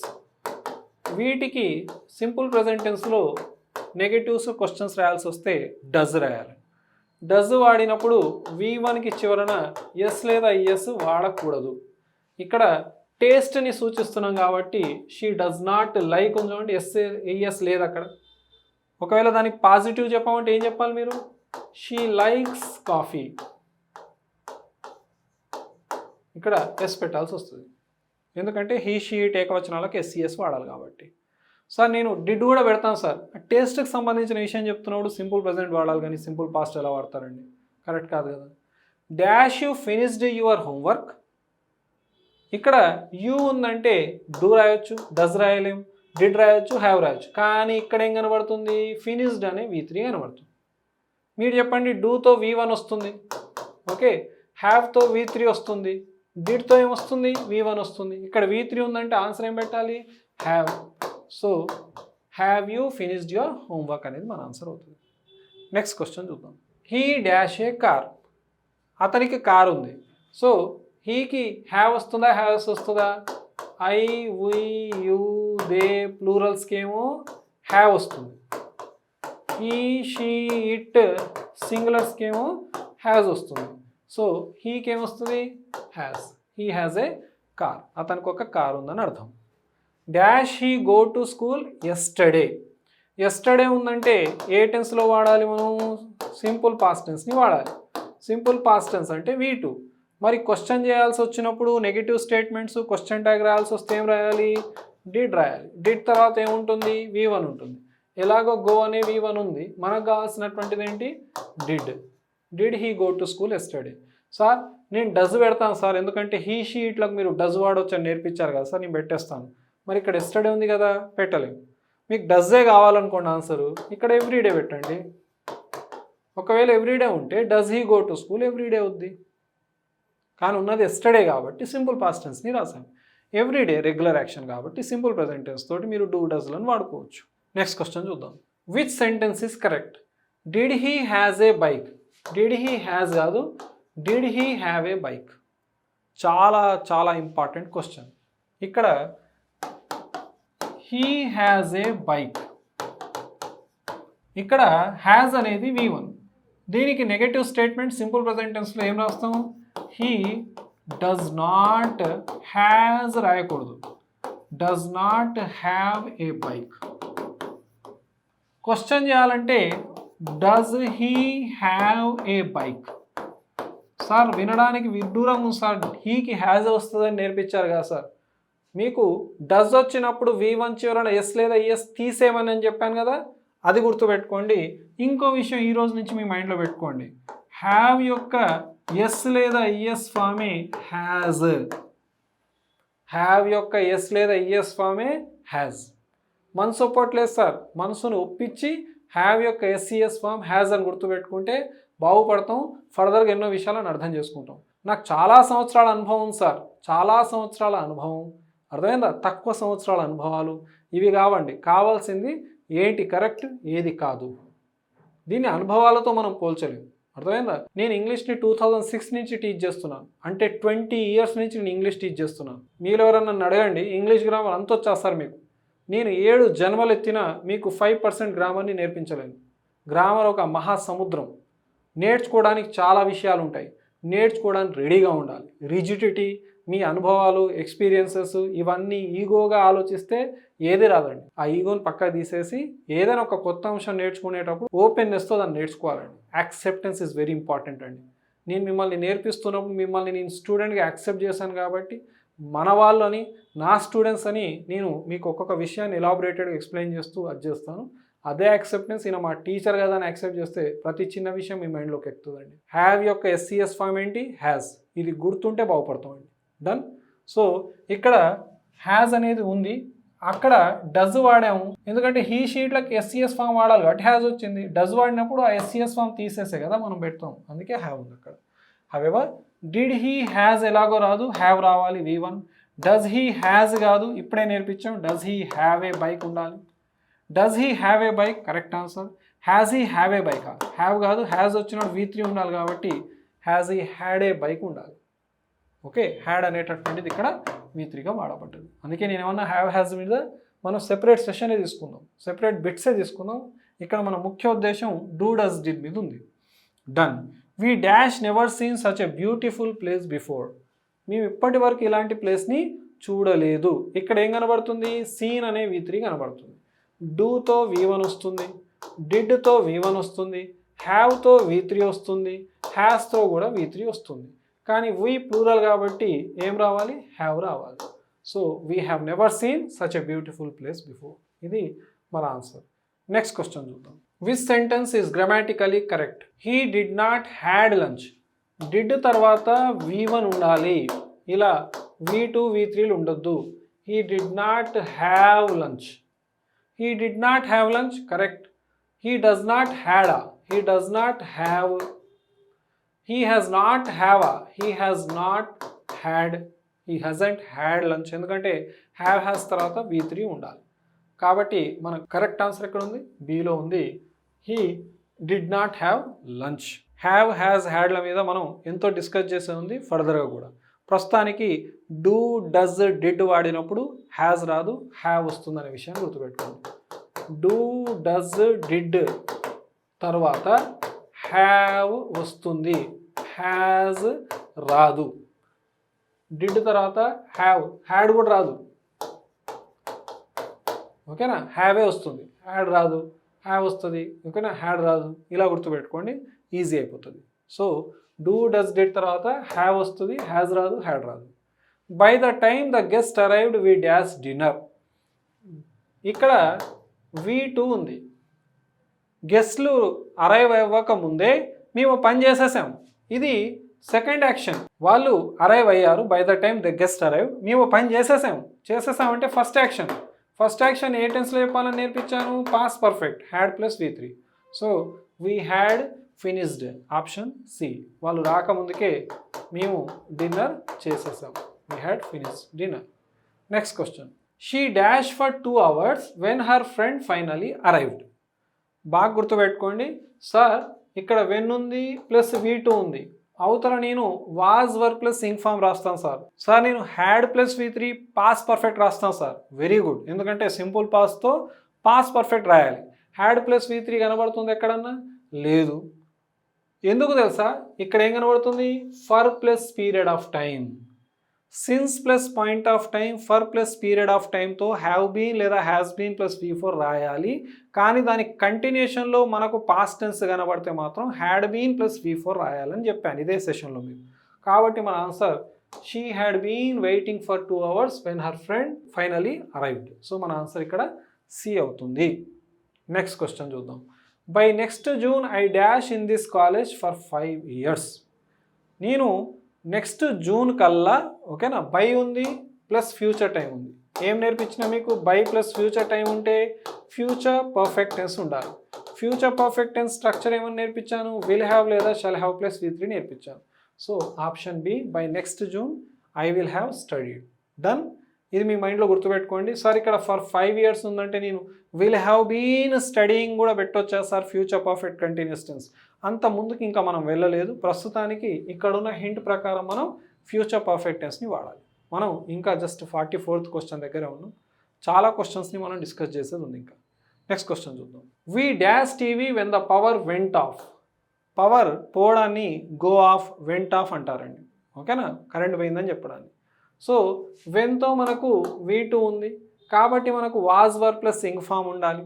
వీటికి సింపుల్ ప్రెజెంట్ టెన్స్లో నెగటివ్స్, క్వశ్చన్స్ రాయాల్సి వస్తే డజ్ రాయాలి. డజ్ వాడినప్పుడు V1కి చివరన ఎస్ లేదా ఎస్ వాడకూడదు. ఇక్కడ టేస్ట్ని సూచిస్తున్నాం కాబట్టి షీ డస్ నాట్ లైక్ ఉంచండి, ఎస్ లేదు అక్కడ. ఒకవేళ దానికి పాజిటివ్ చెప్పామంటే ఏం చెప్పాలి మీరు? She likes coffee. ఇక్కడ ఎస్ పెట్టాల్సి వస్తుంది, ఎందుకంటే హీ, షీ, ఏకవచనాలకు SCS వాడాలి కాబట్టి. సార్ నేను డిడ్ కూడా పెడతాను సార్. టేస్ట్కి సంబంధించిన విషయం చెప్తున్నప్పుడు సింపుల్ ప్రజెంట్ వాడాలి కానీ సింపుల్ పాస్ట్ ఎలా వాడతారండి? కరెక్ట్ కాదు కదా. Dash you finished your homework. ఇక్కడ యూ ఉందంటే డూ రాయొచ్చు, డస్ రాయలేం, డిడ్ రాయొచ్చు, హ్యావ్ రాయొచ్చు. కానీ ఇక్కడ ఏం కనబడుతుంది? ఫినిష్డ్ అనే V3 కనబడుతుంది. మీరు చెప్పండి, డూతో V1 వస్తుంది, ఓకే, హ్యావ్తో V3 వస్తుంది, డిడ్తో ఏమొస్తుంది? V1 వస్తుంది. ఇక్కడ V3 ఉందంటే ఆన్సర్ ఏం పెట్టాలి? Have. So have you finished your homework అనేది మన ఆన్సర్ అవుతుంది. నెక్స్ట్ క్వశ్చన్ చూద్దాం. He dash A car. అతనికి కార్ ఉంది. సో హీకి హ్యావ్ వస్తుందా, హ్యావ్స్ వస్తుందా? ఐ, వి, యూ, దే ప్లూరల్స్కి ఏమో హ్యావ్ వస్తుంది. హీ, షీ, ఇట్ సింగులర్స్కి ఏమో హ్యాస్ వస్తుంది. సో హీకి ఏమొస్తుంది? Has. He has a car. అతనికి ఒక కార్ ఉందని అర్థం. Dash he go to school yesterday. Yesterday ఉందంటే ఏ టెన్స్లో వాడాలి మనం? సింపుల్ పాస్ట్ టెన్స్ని వాడాలి. సింపుల్ పాస్ట్ టెన్స్ అంటే V2. మరి క్వశ్చన్ చేయాల్సి వచ్చినప్పుడు నెగిటివ్ స్టేట్మెంట్స్ క్వశ్చన్ ట్యాగ్ రాయాల్సి వస్తే ఏం రాయాలి? డిడ్ రాయాలి. డిడ్ తర్వాత ఏముంటుంది? V1 ఉంటుంది. ఎలాగో గో అనే V1 ఉంది, మనకు కావాల్సినటువంటిది ఏంటి? Did. Did he go to school yesterday. Sir నేను డజ్ పెడతాను సార్, ఎందుకంటే హీ షీ ఇట్లా మీరు డజ్ వాడవచ్చు అని నేర్పించారు కదా సార్, నేను పెట్టేస్తాను. మరి ఇక్కడ ఎస్టర్డే ఉంది కదా, పెట్టలేము. మీకు డజ్జే కావాలనుకోండి ఆన్సరు, ఇక్కడ ఎవ్రీడే పెట్టండి. ఒకవేళ ఎవ్రీడే ఉంటే does he go to school every day అవుద్ది. కానీ ఉన్నది ఎస్టర్డే కాబట్టి సింపుల్ పాస్ట్ టెన్స్ని రాసాం. ఎవ్రీడే రెగ్యులర్ యాక్షన్ కాబట్టి సింపుల్ ప్రెజెంట్ టెన్స్ తోటి మీరు డూ డజ్లను వాడుకోవచ్చు. నెక్స్ట్ క్వశ్చన్ చూద్దాం. Which sentence is correct? Did he has a bike. Did he has కాదు, did he have a bike. చాలా చాలా ఇంపార్టెంట్ క్వశ్చన్. ఇక్కడ హీ హ్యాజ్ ఏ బైక్, ఇక్కడ హ్యాజ్ అనేది V1. దీనికి నెగటివ్ స్టేట్మెంట్ సింపుల్ ప్రెజెంట్ టెన్స్లో ఏం రాస్తాం? హీ డస్ నాట్ హ్యాజ్ రాయకూడదు, does not have a bike. Question చేయాలంటే does he have a bike. Sir వినడానికి విడ్డూరం ఉంది సార్, హీకి హ్యాజ్ వస్తుందని నేర్పించారు కదా సార్. మీకు డస్ వచ్చినప్పుడు V1 చివరన ఎస్ లేదా ఎస్ తీసేయమని అని చెప్పాను కదా, అది గుర్తుపెట్టుకోండి. ఇంకో విషయం ఈ రోజు నుంచి మీ మైండ్లో పెట్టుకోండి, హ్యావ్ యొక్క ఎస్ లేదా ఈఎస్ ఫామే హ్యాజ్. హ్యావ్ యొక్క ఎస్ లేదా ఈఎస్ ఫామే హ్యాజ్. మనసు ఒప్పట్లేదు సార్, మనసును ఒప్పించి హ్యావ్ యొక్క ఎస్ఈఎస్ ఫామ్ హ్యాజ్ అని గుర్తుపెట్టుకుంటే బాగుపడతాం. ఫర్దర్గా ఎన్నో విషయాలను అర్థం చేసుకుంటాం. నాకు చాలా సంవత్సరాల అనుభవం ఉంది సార్, చాలా సంవత్సరాల అనుభవం, అర్థమైందా? తక్కువ సంవత్సరాల అనుభవాలు ఇవి కావండి. కావాల్సింది ఏంటి కరెక్ట్, ఏది కాదు. దీన్ని అనుభవాలతో మనం పోల్చలేము, అర్థమైందా? నేను ఇంగ్లీష్ని 2006 నుంచి టీచ్ చేస్తున్నాను, అంటే 20 ఇయర్స్ నుంచి నేను ఇంగ్లీష్ టీచ్ చేస్తున్నాను. మీరు ఎవరన్నా నన్ను అడగండి, ఇంగ్లీష్ గ్రామర్ అంత వచ్చేస్తారు మీకు. నేను 7 జన్మలు ఎత్తినా మీకు 5% గ్రామర్ని నేర్పించలేను. గ్రామర్ ఒక మహాసముద్రం. నేర్చుకోవడానికి చాలా విషయాలు ఉంటాయి, నేర్చుకోవడానికి రెడీగా ఉండాలి. రిజిడిటీ, మీ అనుభవాలు, ఎక్స్పీరియన్సెస్ ఇవన్నీ ఈగోగా ఆలోచిస్తే ఏది రాదండి. ఆ ఈగోని పక్కకు తీసేసి ఏదైనా ఒక కొత్త అంశం నేర్చుకునేటప్పుడు ఓపెన్నెస్తో దాన్ని నేర్చుకోవాలండి. యాక్సెప్టెన్స్ ఇస్ వెరీ ఇంపార్టెంట్ అండి. నేను మిమ్మల్ని నేర్పిస్తున్నప్పుడు మిమ్మల్ని నేను స్టూడెంట్గా యాక్సెప్ట్ చేశాను కాబట్టి మన వాళ్ళు అని, నా స్టూడెంట్స్ అని నేను మీకు ఒక్కొక్క విషయాన్ని ఎలాబొరేటెడ్గా ఎక్స్ప్లెయిన్ చేస్తూ అది చేస్తాను. అదే యాక్సెప్టెన్స్ ఈయన మా టీచర్ కదా అని యాక్సెప్ట్ చేస్తే ప్రతి చిన్న విషయం మీ మైండ్లోకి ఎక్కుతుందండి. హ్యావ్ యొక్క ఎస్సీఎస్ ఫామ్ ఏంటి? హ్యాజ్. ఇది గుర్తుంటే బాగుపడతామండి. డన్. సో ఇక్కడ హ్యాజ్ అనేది ఉంది, అక్కడ డజ్ వాడాము, ఎందుకంటే హీ షీట్లకు ఎస్సీఎస్ ఫామ్ వాడాలి కాబట్టి హ్యాజ్ వచ్చింది. డజ్ వాడినప్పుడు ఆ ఎస్సీఎస్ ఫామ్ తీసేసే కదా మనం పెడతాం, అందుకే హ్యావ్ ఉంది అక్కడ. హవెవర్ డిడ్ హీ హ్యాజ్ ఎలాగో రాదు, హ్యావ్ రావాలి V1. డస్ హీ హ్యాజ్ కాదు, ఇప్పుడే నేర్పించాం, does he have a bike ఉండాలి. Does he have a bike correct answer. Has he have a bike, have కాదు, హ్యాజ్ వచ్చినప్పుడు V3 ఉండాలి కాబట్టి has he had a bike ఉండాలి. ఓకే, హ్యాడ్ అనేటటువంటిది ఇక్కడ V3గా వాడబడ్డది. అందుకే నేను ఏమన్నా హ్యావ్ హ్యాజ్ మీద మనం సెపరేట్ సెషనే తీసుకుందాం, సెపరేట్ బిట్సే తీసుకుందాం. ఇక్కడ మన ముఖ్య ఉద్దేశం డూ డస్ డిడ్ మీద ఉంది. Done. We dash never seen such a beautiful place before. మేము ఇప్పటి వరకు ఇలాంటి ప్లేస్ని చూడలేదు. ఇక్కడ ఏం కనబడుతుంది? సీన్ అనే V3 కనబడుతుంది. డూతో V1 వస్తుంది, డిడ్తో V1 వస్తుంది, హ్యావ్తో V3 వస్తుంది, హ్యాస్తో కూడా V3 వస్తుంది. కానీ వీ ప్లూరల్ కాబట్టి ఏం రావాలి? హ్యావ్ రావాలి. So we have never seen such a beautiful place before. ఇది మన ఆన్సర్. నెక్స్ట్ క్వశ్చన్ చూద్దాం. Which sentence is grammatically correct? He did not had lunch. Did తర్వాత V1 ఉండాలి, ఇలా V2 V3లు ఉండొద్దు. He did not have lunch. He did not have lunch correct. He does not had. He does not have. He has not have. He has not had. He hasn't had lunch. ఎందుకంటే have has తర్వాత V3 ఉండాలి. కాబట్టి మన correct answer ఎక్కడ ఉంది? Below ఉంది. He did not have lunch. Have has హ్యాడ్ల మీద మనం ఎంతో డిస్కస్ చేసే ఉంది ఫర్దర్గా కూడా. ప్రస్తుతానికి డూ డస్ డిడ్ వాడినప్పుడు హ్యాజ్ రాదు, హ్యావ్ వస్తుందనే విషయాన్ని గుర్తుపెట్టుకోండి. డూ డస్ డిడ్ తర్వాత హ్యావ్ వస్తుంది, హ్యాజ్ రాదు. డిడ్ తర్వాత హ్యావ్, హ్యాడ్ కూడా రాదు. ఓకేనా? హ్యావే వస్తుంది, హ్యాడ్ రాదు. హ్యావ్ వస్తుంది, ఓకేనా? హ్యాడ్ రాదు. ఇలా గుర్తుపెట్టుకోండి, ఈజీ అయిపోతుంది. సో డూ డస్ డిడ్ తర్వాత హ్యావ్ వస్తుంది, హ్యాజ్ రాదు, హ్యాడ్ రాదు. By the time the guest arrived we dash dinner. ఇక్కడ V2 ఉంది. గెస్ట్లు అరైవ్ అవ్వక ముందే మేము పని చేసేసాం. ఇది సెకండ్ యాక్షన్. వాళ్ళు అరైవ్ అయ్యారు, by the time the guest arrive, మేము పని చేసేసాం అంటే ఫస్ట్ యాక్షన్. ఫస్ట్ యాక్షన్ ఏ టెన్స్లో చెప్పాలని నేర్పించాను? Past perfect, had plus V3. So we had finished, option C. వాళ్ళు రాకముందుకే మేము డిన్నర్ చేసేసాం. We had finished dinner. Next question. She dash for 2 hours when her friend finally arrived. బాగా గుర్తుపెట్టుకోండి సార్, ఇక్కడ వెన్ ఉంది ప్లస్ V2 ఉంది. అవతల నేను was were plus ing form రాస్తాను సార్. సార్ నేను had plus V3 past perfect రాస్తాను సార్. వెరీ గుడ్, ఎందుకంటే సింపుల్ పాస్ట్తో పాస్ట్ పర్ఫెక్ట్ రాయాలి. హ్యాడ్ ప్లస్ V3 కనబడుతుంది ఎక్కడన్నా? లేదు. ఎందుకు తెలుసా? ఇక్కడ ఏం కనబడుతుంది? For plus period of time. Since plus point of time, for plus period of టైంతో హ్యావ్ బీన్ లేదా హ్యాస్ బీన్ ప్లస్ V4 రాయాలి. కానీ దాని కంటిన్యూషన్లో మనకు పాస్ట్ టెన్స్ కనబడితే మాత్రం హ్యాడ్ బీన్ ప్లస్ V4 రాయాలని చెప్పాను ఇదే సెషన్లో మీకు. కాబట్టి మన answer she had been waiting for 2 hours when her friend finally arrived. So మన ఆన్సర్ ఇక్కడ సి అవుతుంది. నెక్స్ట్ క్వశ్చన్ చూద్దాం. By next June I dash in this college for 5 years. నేను నెక్స్ట్ జూన్ కల్లా, ఓకేనా, బై ఉంది ప్లస్ ఫ్యూచర్ టైం ఉంది. ఏం నేర్పించినా మీకు? బై ప్లస్ ఫ్యూచర్ టైం ఉంటే ఫ్యూచర్ పర్ఫెక్ట్ టెన్స్ ఉండాలి. ఫ్యూచర్ పర్ఫెక్ట్ టెన్స్ స్ట్రక్చర్ ఏమని నేర్పించాను? విల్ హ్యావ్ లేదా షల్ హ్యావ్ ప్లస్ V3 నేర్పించాను. So option B, by next June I will have studied. Done. ఇది మీ మైండ్లో గుర్తుపెట్టుకోండి. సార్ ఇక్కడ ఫర్ 5 years ఉందంటే నేను విల్ హ్యావ్ బీన్ స్టడీయింగ్ కూడా పెట్టొచ్చా sir? Future perfect continuous tense. అంత ముందుకు ఇంకా మనం వెళ్ళలేదు. ప్రస్తుతానికి ఇక్కడున్న హింట్ ప్రకారం మనం ఫ్యూచర్ పర్ఫెక్ట్ టెన్స్ని వాడాలి. మనం ఇంకా జస్ట్ 44th క్వశ్చన్ దగ్గరే ఉన్నాం. చాలా క్వశ్చన్స్ని మనం డిస్కస్ చేసేది ఉంది ఇంకా. నెక్స్ట్ క్వశ్చన్ చూద్దాం. We dash TV when the power went off. Power పోవడాన్ని గో ఆఫ్, వెంట్ ఆఫ్ అంటారండి. ఓకేనా? కరెంట్ పోయిందని చెప్పడానికి. సో వెన్తో మనకు V2 ఉంది కాబట్టి మనకు was were plus ing form ఉండాలి.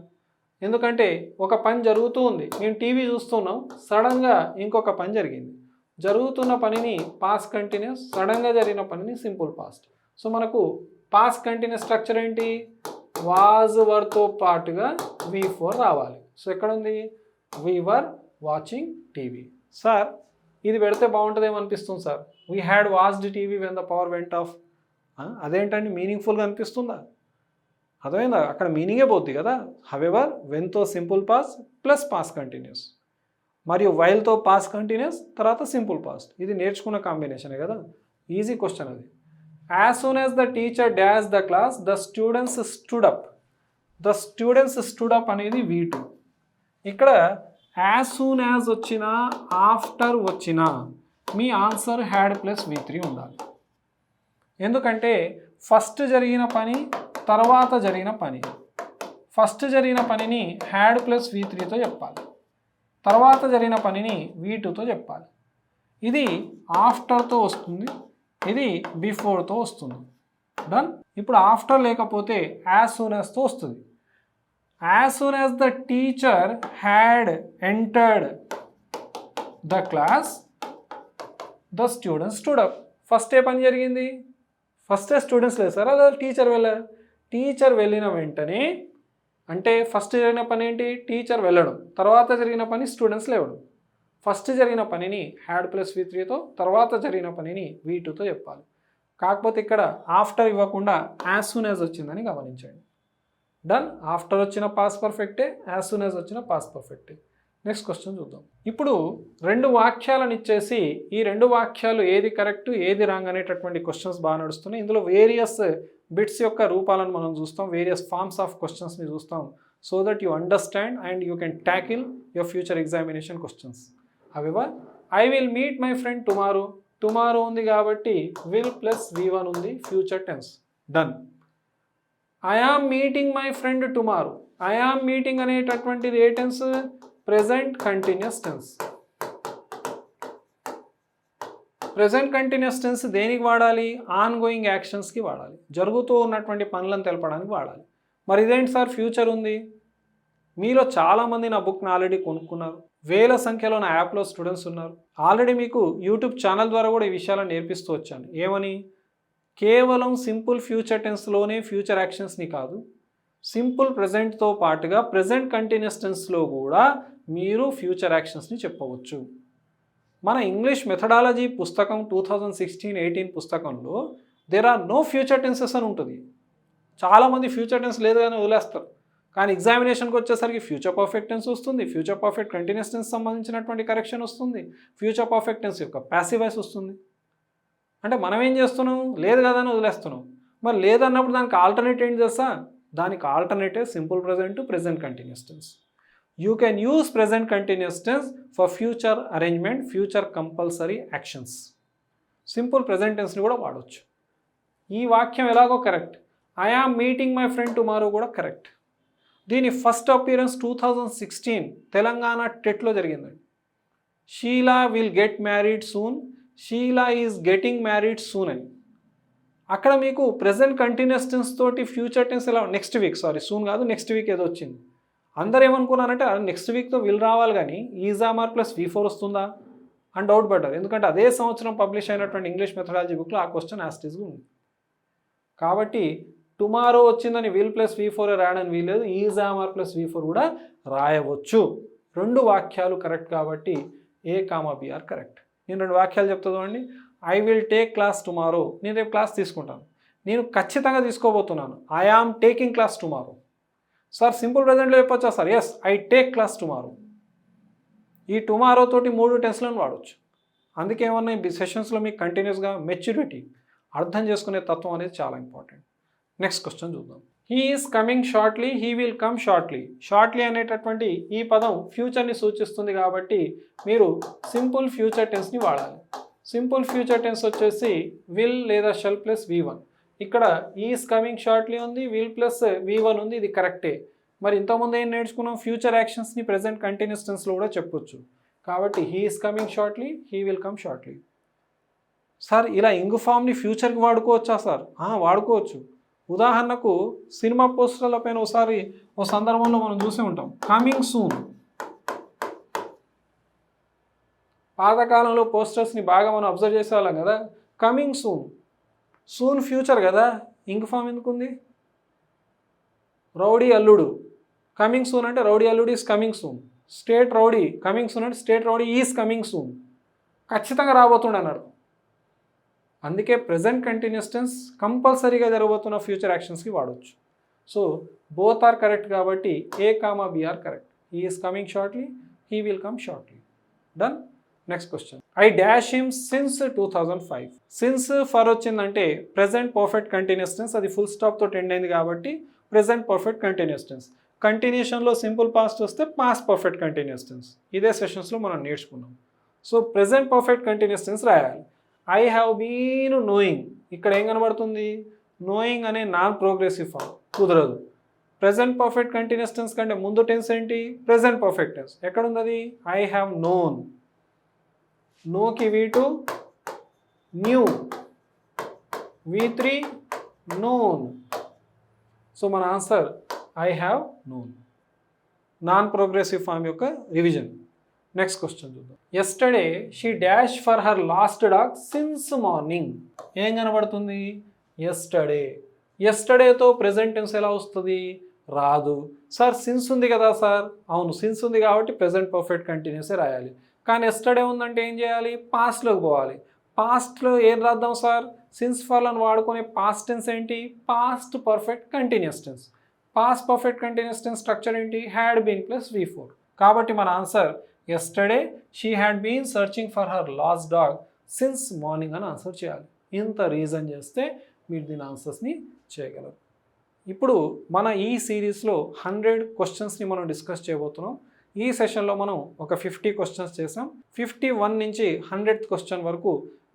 ఎందుకంటే ఒక పని జరుగుతూ ఉంది, నేను టీవీ చూస్తున్నాం, సడన్గా ఇంకొక పని జరిగింది. జరుగుతున్న పనిని పాస్ట్ కంటిన్యూస్, సడన్గా జరిగిన పనిని సింపుల్ పాస్ట్. సో మనకు పాస్ట్ కంటిన్యూస్ స్ట్రక్చర్ ఏంటి? వాజ్ వర్తో పాటుగా V4 రావాలి. సో ఎక్కడ ఉంది? We were watching TV. Sir ఇది పెడితే బాగుంటుందేమో అనిపిస్తుంది sir. We had watched TV when the power went off. అదేంటండి మీనింగ్ఫుల్గా అనిపిస్తుందా? అర్థమైందా? అక్కడ మీనింగే పోద్ది కదా. హవెవర్ వెన్తో simple past plus past continuous, మరియు వైల్తో పాస్ట్ కంటిన్యూస్, తర్వాత సింపుల్ పాస్ట్. ఇది నేర్చుకున్న కాంబినేషనే కదా. ఈజీ క్వశ్చన్ అది. As soon as the teacher dash the class the students stood up. The students stood up అనేది V2. ఇక్కడ యాజ్ సూన్ యాజ్ వచ్చినా ఆఫ్టర్ వచ్చినా మీ ఆన్సర్ హ్యాడ్ ప్లస్ V3 ఉండాలి. ఎందుకంటే ఫస్ట్ జరిగిన పని, తర్వాత జరిగిన పని. ఫస్ట్ జరిగిన పనిని హ్యాడ్ ప్లస్ V3తో చెప్పాలి, తర్వాత జరిగిన పనిని V2తో చెప్పాలి. ఇది ఆఫ్టర్తో వస్తుంది, ఇది బిఫోర్తో వస్తుంది. డన్. ఇప్పుడు ఆఫ్టర్ లేకపోతే యాజ్ సూన్ యాజ్తో వస్తుంది. As soon as the teacher had entered the class the students stood up. First ఏ పని జరిగింది? ఫస్టే స్టూడెంట్స్ లేదు సార్, అలా టీచర్ వెళ్ళారు. టీచర్ వెళ్ళిన వెంటనే అంటే ఫస్ట్ జరిగిన పని ఏంటి? టీచర్ వెళ్ళడం. తర్వాత జరిగిన పని స్టూడెంట్స్ లేవడం. ఫస్ట్ జరిగిన పనిని హ్యాడ్ ప్లస్ V3తో, తర్వాత జరిగిన పనిని V2తో చెప్పాలి. కాకపోతే ఇక్కడ ఆఫ్టర్ ఇవ్వకుండా యాజ్ సూన్ యాజ్ వచ్చిందని గమనించండి. డన్. ఆఫ్టర్ వచ్చిన పాస్ పర్ఫెక్టే, యాజ్ సూన్ యాజ్ వచ్చిన పాస్ పర్ఫెక్టే. నెక్స్ట్ క్వశ్చన్ చూద్దాం. ఇప్పుడు 2 వాక్యాలను ఇచ్చేసి ఈ 2 వాక్యాలు ఏది కరెక్ట్ ఏది రాంగ్ అనేటటువంటి క్వశ్చన్స్ బాగా నడుస్తున్నాయి. ఇందులో వేరియస్ బిట్స్ యొక్క రూపాలను మనం చూస్తాం, వేరియస్ ఫార్మ్స్ ఆఫ్ క్వశ్చన్స్ని చూస్తాం, so that you understand and you can tackle your future examination questions. However I will meet my friend tomorrow. Tomorrow ఉంది కాబట్టి విల్ ప్లస్ V1 ఉంది, future tense. Done. I am meeting my friend tomorrow. I am meeting అనేటటువంటిది ఏ tense? Present continuous tense. Present continuous tense దేనికి వాడాలి? On going యాక్షన్స్కి వాడాలి, జరుగుతూ ఉన్నటువంటి పనులను తెలపడానికి వాడాలి. మరి ఇదేంటి సార్ ఫ్యూచర్ ఉంది? మీలో చాలామంది నా బుక్ని ఆల్రెడీ కొనుక్కున్నారు, వేల సంఖ్యలో నా యాప్లో స్టూడెంట్స్ ఉన్నారు. ఆల్రెడీ మీకు యూట్యూబ్ ఛానల్ ద్వారా కూడా ఈ విషయాలను నేర్పిస్తూ వచ్చాను. ఏమని? కేవలం సింపుల్ ఫ్యూచర్ టెన్స్లోనే ఫ్యూచర్ యాక్షన్స్ని కాదు, సింపుల్ ప్రెజెంట్తో పాటుగా ప్రెజెంట్ కంటిన్యూస్ టెన్స్లో కూడా మీరు ఫ్యూచర్ యాక్షన్స్ని చెప్పవచ్చు. మన ఇంగ్లీష్ మెథడాలజీ పుస్తకం 2016-18 పుస్తకంలో there are no future tenses అని ఉంటుంది. చాలామంది ఫ్యూచర్ టెన్స్ లేదు కానీ వదిలేస్తారు. కానీ ఎగ్జామినేషన్కి వచ్చేసరికి ఫ్యూచర్ పర్ఫెక్ట్ టెన్స్ వస్తుంది, ఫ్యూచర్ పర్ఫెక్ట్ కంటిన్యూస్ టెన్స్ సంబంధించినటువంటి కరెక్షన్ వస్తుంది, ఫ్యూచర్ పర్ఫెక్ట్ టెన్స్ యొక్క ప్యాసివ్ వాయిస్ వస్తుంది. అంటే మనం ఏం చేస్తున్నాం? లేదు కదా అని వదిలేస్తున్నాం. మరి లేదన్నప్పుడు దానికి ఆల్టర్నేట్ ఏం చేస్తా? దానికి alternative simple present to present continuous tense. You can use present continuous tense for future arrangement, future compulsory actions. Simple present టెన్స్ని కూడా వాడవచ్చు. ఈ వాక్యం ఎలాగో correct. I am meeting my friend tomorrow కూడా కరెక్ట్. దీని ఫస్ట్ అపియరెన్స్ 2016 తెలంగాణ టెట్లో జరిగిందండి. Sheela will get married soon, Sheela is getting married soon అని. అక్కడ మీకు ప్రెజెంట్ కంటిన్యూస్ టెన్స్ తోటి ఫ్యూచర్ టెన్స్ ఎలా నెక్స్ట్ వీక్, సూన్ కాదు నెక్స్ట్ వీక్ ఏదో వచ్చింది. అందరు ఏమనుకున్నారంటే నెక్స్ట్ వీక్తో విల్ రావాలి కానీ ఈజామార్ ప్లస్ V4 వస్తుందా అని డౌట్ పడ్డారు. ఎందుకంటే అదే సంవత్సరం పబ్లిష్ అయినటువంటి ఇంగ్లీష్ మెథడాలజీ బుక్లో ఆ క్వశ్చన్ యాస్టీస్గా ఉంది. కాబట్టి టుమారో వచ్చిందని విల్ ప్లస్ V4 రాయడానికి వీలేదు, ఈజామార్ ప్లస్ V4 కూడా రాయవచ్చు. 2 వాక్యాలు కరెక్ట్ కాబట్టి A, B కరెక్ట్. నేను 2 వాక్యాలు చెప్తాను అండి. I will take class tomorrow. నేను రేపు క్లాస్ తీసుకుంటాను. నేను ఖచ్చితంగా తీసుకోబోతున్నాను. I am taking class tomorrow. Sir simple ప్రెజెంట్లో చెప్పొచ్చా sir? Yes, I take class tomorrow. ఈ టుమారో తోటి 3 టెన్స్లను వాడవచ్చు. అందుకే ఏమన్నా ఈ సెషన్స్లో మీకు కంటిన్యూస్గా మెచ్యూరిటీ, అర్థం చేసుకునే తత్వం అనేది చాలా ఇంపార్టెంట్. నెక్స్ట్ క్వశ్చన్ చూద్దాం. He is coming shortly, he will come shortly. Shortly అనేటటువంటి ఈ పదం ఫ్యూచర్ని సూచిస్తుంది కాబట్టి మీరు సింపుల్ ఫ్యూచర్ టెన్స్ని వాడాలి. సింపుల్ ఫ్యూచర్ టెన్స్ వచ్చేసి విల్ లేదా షెల్ ప్లస్ V1. ఇక్కడ ఈస్ కమింగ్ షార్ట్లీ ఉంది, విల్ ప్లస్ V1 ఉంది, ఇది కరెక్టే. మరి ఇంతకుముందు ఏం నేర్చుకున్నాం? ఫ్యూచర్ యాక్షన్స్ని ప్రెజెంట్ కంటిన్యూస్ టెన్స్లో కూడా చెప్పొచ్చు. కాబట్టి he is coming shortly, he will come shortly. Sir ఇలా ఇంగు ఫామ్ని ఫ్యూచర్కి వాడుకోవచ్చా సార్? వాడుకోవచ్చు. ఉదాహరణకు సినిమా పోస్టర్ల పైన ఓ సందర్భంలో మనం చూసే ఉంటాం కమింగ్ సూన్. పాతకాలంలో పోస్టర్స్ని బాగా మనం అబ్జర్వ్ చేసేవాళ్ళం కదా. కమింగ్ సూన్, సూన్ ఫ్యూచర్ కదా, ఇంక్ ఫామ్ ఎందుకుంది? రౌడీ అల్లుడు, కమింగ్ సూన్ అంటే Rowdy Alludu is coming soon. State Rowdy, coming soon అంటే State Rowdy is coming soon. ఖచ్చితంగా రాబోతుండే అన్నాడు. అందుకే ప్రెజెంట్ కంటిన్యూస్ టెన్స్ కంపల్సరీగా జరగబోతున్న ఫ్యూచర్ యాక్షన్స్కి వాడవచ్చు. సో బోత్ ఆర్ కరెక్ట్ కాబట్టి A, B are correct. He is coming shortly, he will come shortly. Done. Next question. I dash him since 2005. Since for వచ్చిందంటే ప్రెజెంట్ పర్ఫెక్ట్ కంటిన్యూస్ టెన్స్, అది full stop తోటి end అయింది కాబట్టి present perfect continuous tense. కంటిన్యూషన్లో simple past వస్తే past perfect continuous tense. ఇదే సెషన్స్లో మనం నేర్చుకున్నాం. So present perfect continuous tense రాయాలి. ఐ హ్యావ్ బీన్ నోయింగ్, ఇక్కడ ఏం కనబడుతుంది? నోయింగ్ అనే నాన్ ప్రోగ్రెసివ్ ఫామ్, కుదరదు. ప్రెజెంట్ పర్ఫెక్ట్ కంటిన్యూస్ టెన్స్ కంటే ముందు టెన్స్ ఏంటి? Present perfect tense. ఎక్కడుంది అది? I have known. నోకి V2 knew, V3 known. So మన answer I have known. Non progressive form యొక్క రివిజన్. నెక్స్ట్ క్వశ్చన్ చూద్దాం. Yesterday she dash for her lost dog since morning. ఏం కనబడుతుంది? Yesterday. ఎస్టర్డేతో present tense ఎలా వస్తుంది? రాదు. సార్ సిన్స్ ఉంది కదా సార్, అవును సిన్స్ ఉంది కాబట్టి ప్రెజెంట్ పర్ఫెక్ట్ కంటిన్యూసే రాయాలి. కానీ ఎస్టర్డే ఉందంటే ఏం చేయాలి, పాస్ట్లోకి పోవాలి. పాస్ట్లో ఏం రాద్దాం సార్, సిన్స్ ఫార్లను వాడుకునే పాస్ట్ టెన్స్ ఏంటి, past perfect continuous tense. Past perfect continuous tense structure ఏంటి, హ్యాడ్ బీన్ ప్లస్ V4. కాబట్టి మన answer yesterday she had been searching for her lost dog since morning అని ఆన్సర్ చేయాలి. ఇంత రీజన్ చేస్తే మీరు దీని ఆన్సర్స్ని చేయగలరు. ఇప్పుడు మన ఈ సిరీస్లో 100 క్వశ్చన్స్ని మనం డిస్కస్ చేయబోతున్నాం. ఈ సెషన్లో మనం ఒక 50 క్వశ్చన్స్ చేసాం. 51 నుంచి 100th క్వశ్చన్ వరకు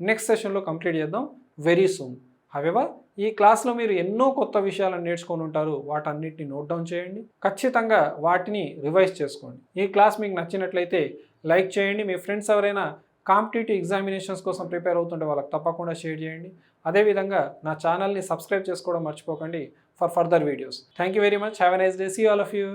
నెక్స్ట్ సెషన్లో కంప్లీట్ చేద్దాం వెరీ సూన్. హవెవర్ ఈ క్లాస్లో మీరు ఎన్నో కొత్త విషయాలను నేర్చుకొని ఉంటారు. వాటన్నిటిని నోట్ డౌన్ చేయండి, ఖచ్చితంగా వాటిని రివైజ్ చేసుకోండి. ఈ క్లాస్ మీకు నచ్చినట్లయితే లైక్ చేయండి. మీ ఫ్రెండ్స్ ఎవరైనా కాంపిటేటివ్ ఎగ్జామినేషన్స్ కోసం ప్రిపేర్ అవుతుంటే వాళ్ళకి తప్పకుండా షేర్ చేయండి. అదేవిధంగా నా ఛానల్ని సబ్స్క్రైబ్ చేసుకోవడం మర్చిపోకండి for further videos. Thank you very much. Have a nice day. See all of you.